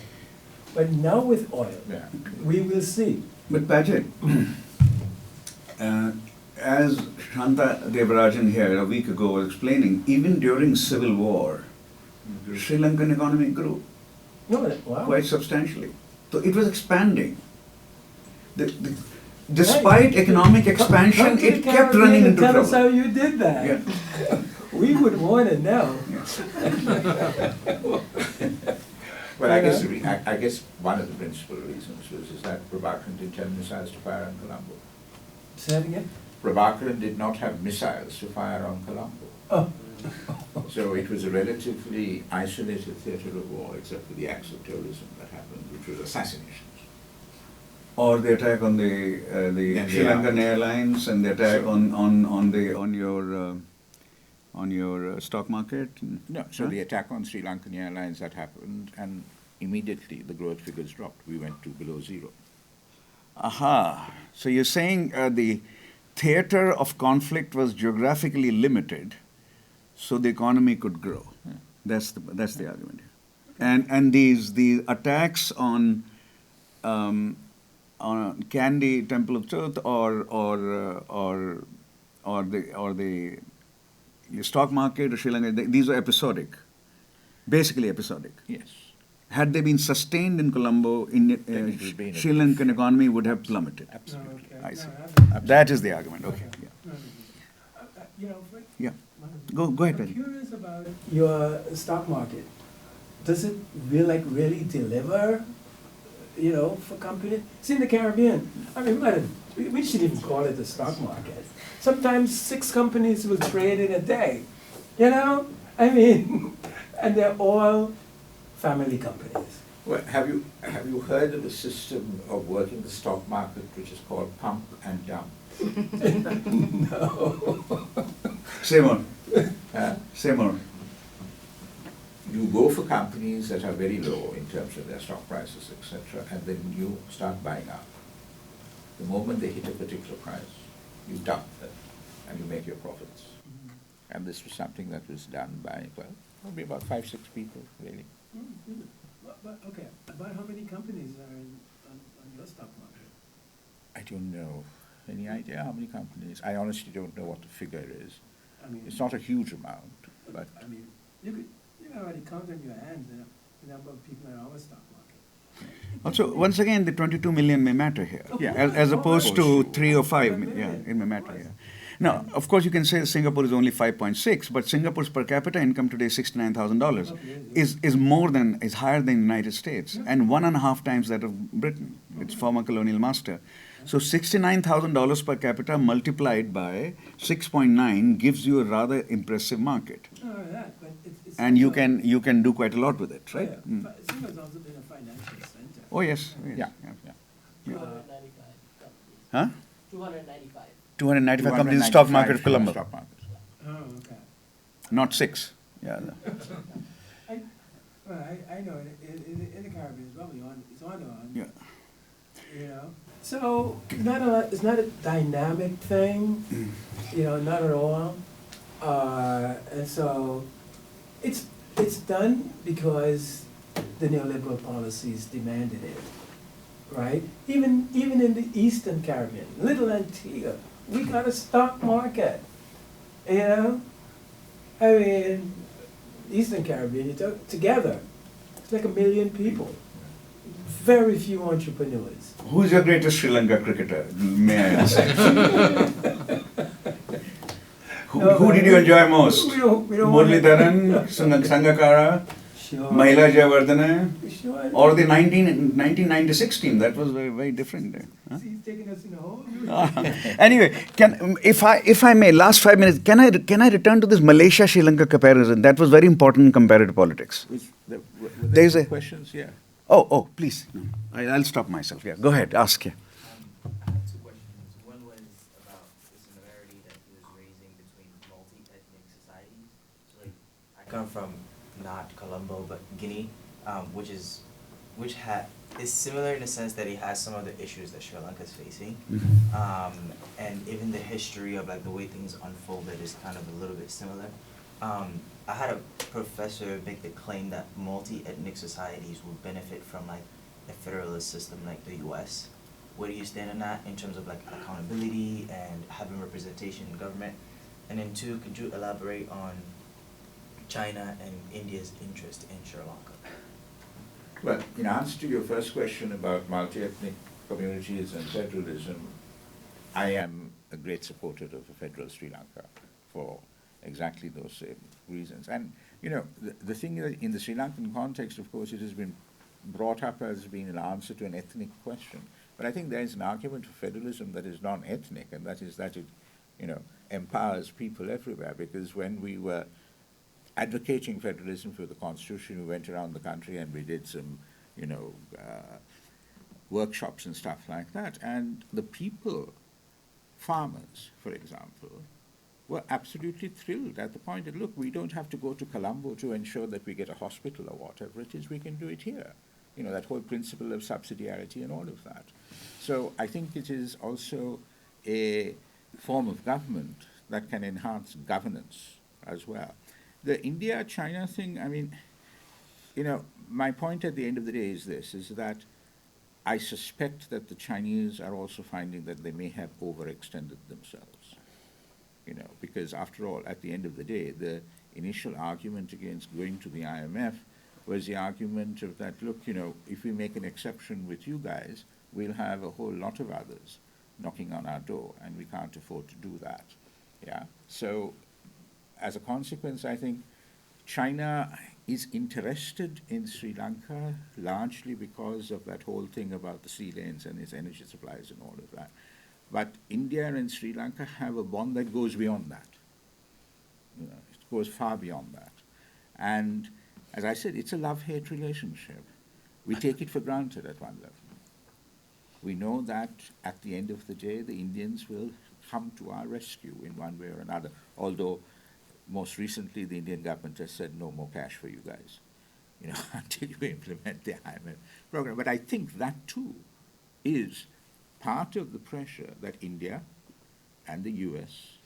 But now with oil, Yeah. we will see. But Paget, as Shanta Devarajan here a week ago was explaining, even during civil war, Sri Lankan economy grew No, wow. quite substantially. So it was expanding. Despite economic expansion, Come to the it kept running Caribbean and into tell us trouble. how you did that. Yeah. We would want to know. Well, I guess one of the principal reasons is that Prabhakaran didn't have missiles to fire on Colombo. Say that again? Prabhakaran did not have missiles to fire on Colombo. Oh, So it was a relatively isolated theatre of war, except for the acts of terrorism that happened, which was assassinations. Or the attack on the Yeah, Sri yeah. Lankan Airlines and the attack So- on your stock market. No, so Huh? the attack on Sri Lankan Airlines that happened, and immediately the growth figures dropped. We went to below zero. Aha. So you're saying the theater of conflict was geographically limited, so the economy could grow. Yeah. That's the argument. And the attacks on Kandy Temple of Truth or the stock market or Sri Lanka, these are episodic, basically episodic. Yes. Had they been sustained in Colombo, Then it would have been a Sri Lankan economy would have plummeted. Absolutely. I see. No, That is the argument. Okay. Yeah. You know, but Yeah. Go ahead, I'm Benny. curious about your stock market. Does it really deliver, you know, for companies? See, in the Caribbean, I mean, we shouldn't even call it the stock market. Sometimes 6 companies will trade in a day, you know? I mean, and they're all family companies. Well, have you heard of a system of working the stock market which is called pump and dump? No. Say more. Uh, Say more. You go for companies that are very low in terms of their stock prices, etc., and then you start buying up. The moment they hit a particular price, you dump them and you make your profits. And this was something that was done by, well, probably about 5, 6 people, really. Okay, about how many companies are on your stock market? I don't know. Any idea how many companies? I honestly don't know what the figure is. I mean, It's not a huge amount, but I mean, you can already count on your hands the number of people in our stock market. Also, once again, the 22 million may matter here, Yeah. as opposed to Of course. 3 or 5. But Yeah, maybe, it may of matter. course. Yeah. Now, of course, you can say Singapore is only 5.6, but Singapore's per capita income today is $69,000, is higher than the United States, and 1.5 times that of Britain, its former colonial master. So $69,000 per capita multiplied by 6.9 gives you a rather impressive market, Not only that, but it's and you also- can do quite a lot with it, right? Yeah, Mm. Singapore's also been a financial center. Oh yes, oh, yes. yeah, yeah. yeah. 295 companies. Huh? 295. 295 companies in the stock market of Colombo. Stock market. Oh, okay. Not 6. Yeah. I know in the Caribbean it's probably on. It's on. Yeah. You know. So it's not a dynamic thing. You know, not at all. And so it's done because the neoliberal policies demanded it, right? Even in the Eastern Caribbean, Little Antigua, we got a stock market. You know, I mean, Eastern Caribbean, together, it's like 1 million people. Very few entrepreneurs. Who's your greatest Sri Lanka cricketer? May I ask? Who did you enjoy most? We don't Muralidharan, Sangakkara, Sure. Mahila Jayawardena, Sure. or the 1996 team? That was very, very different. Huh? He's taking us in a whole new Anyway, if I may, last 5 minutes, can I return to this Malaysia Sri Lanka comparison? That was very important in comparative politics. There's a questions, yeah. Oh, please. I'll stop myself. Yeah, go ahead. Ask. Yeah. I have 2 questions. One was about the similarity that he was raising between multi-ethnic societies. So, like, I come from not Colombo but Guinea, which is similar in the sense that it has some of the issues that Sri Lanka is facing, and even the history of like the way things unfolded is kind of a little bit similar. I had a professor make the claim that multi-ethnic societies would benefit from like a federalist system like the U.S. Where do you stand on that in terms of like accountability and having representation in government? And then 2, could you elaborate on China and India's interest in Sri Lanka? Well, in answer to your first question about multi-ethnic communities and federalism, I am a great supporter of a federal Sri Lanka for exactly those same reasons. And, you know, the thing is, in the Sri Lankan context, of course, it has been brought up as being an answer to an ethnic question. But I think there is an argument for federalism that is non-ethnic, and that is that it, you know, empowers people everywhere. Because when we were advocating federalism for the Constitution, we went around the country and we did some, you know, workshops and stuff like that. And the people, farmers, for example, were absolutely thrilled at the point that, look, we don't have to go to Colombo to ensure that we get a hospital or whatever it is, we can do it here. You know, that whole principle of subsidiarity and all of that. So I think it is also a form of government that can enhance governance as well. The India-China thing, I mean, you know, my point at the end of the day is this, is that I suspect that the Chinese are also finding that they may have overextended themselves. You know, because after all, at the end of the day, the initial argument against going to the IMF was the argument of that, look, you know, if we make an exception with you guys, we'll have a whole lot of others knocking on our door, and we can't afford to do that. Yeah. So, as a consequence, I think China is interested in Sri Lanka largely because of that whole thing about the sea lanes and its energy supplies and all of that. But India and Sri Lanka have a bond that goes beyond that. You know, it goes far beyond that. And as I said, it's a love-hate relationship. We take it for granted at one level. We know that at the end of the day, the Indians will come to our rescue in one way or another, although most recently the Indian government has said no more cash for you guys, you know, until you implement the IMF program. But I think that too is part of the pressure that India and the US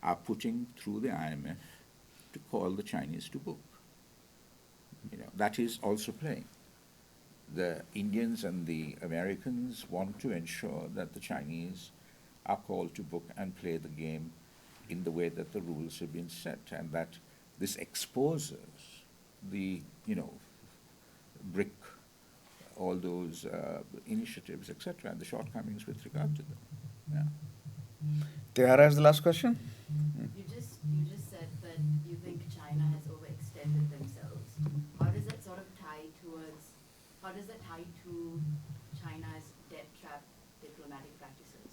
are putting through the IMF to call the Chinese to book. You know, that is also playing. The Indians and the Americans want to ensure that the Chinese are called to book and play the game in the way that the rules have been set, and that this exposes the, you know, BRIC, all those initiatives, etc., and the shortcomings with regard to them. Yeah. Tehara is the last question. You just said that you think China has overextended themselves. How does that sort of tie to China's debt trap diplomatic practices?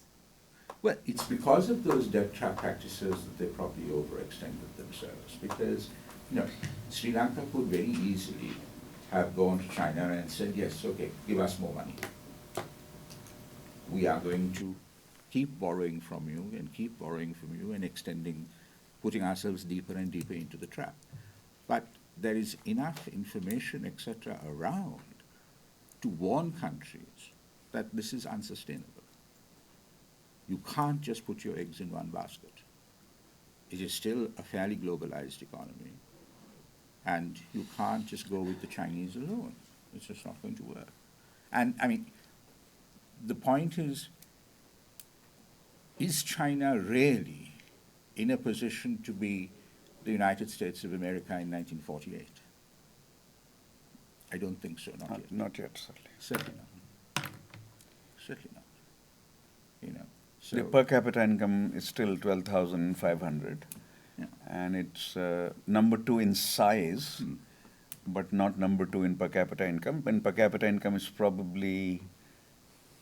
Well, it's because of those debt trap practices that they probably overextended themselves. Because, you know, Sri Lanka could very easily have gone to China and said, yes, okay, give us more money. we are going to keep borrowing from you and keep borrowing from you and extending, putting ourselves deeper and deeper into the trap. But there is enough information, etc., around to warn countries that this is unsustainable. You can't just put your eggs in one basket. It is still a fairly globalized economy, and you can't just go with the Chinese alone. It's just not going to work. And I mean, the point is China really in a position to be the United States of America in 1948? I don't think so, not yet. Not yet, certainly. Certainly not. Certainly not. You know, so The per capita income is still 12,500, yeah. and it's number 2 in size, Hmm. but not number 2 in per capita income. And per capita income is probably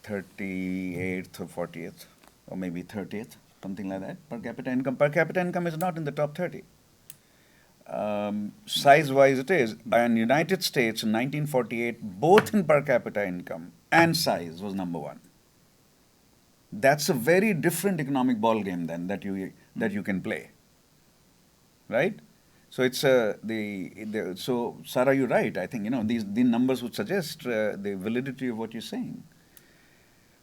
38th or 40th, or maybe 30th, something like that. Per capita income is not in the top 30. Size-wise it is. And United States in 1948, both in per capita income and size, was number 1. That's a very different economic ball game then that you can play, right? So it's so Sarah, you're right. I think these numbers would suggest the validity of what you're saying.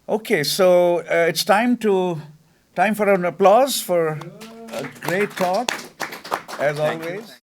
Okay, so it's time for an applause for a great talk, as always.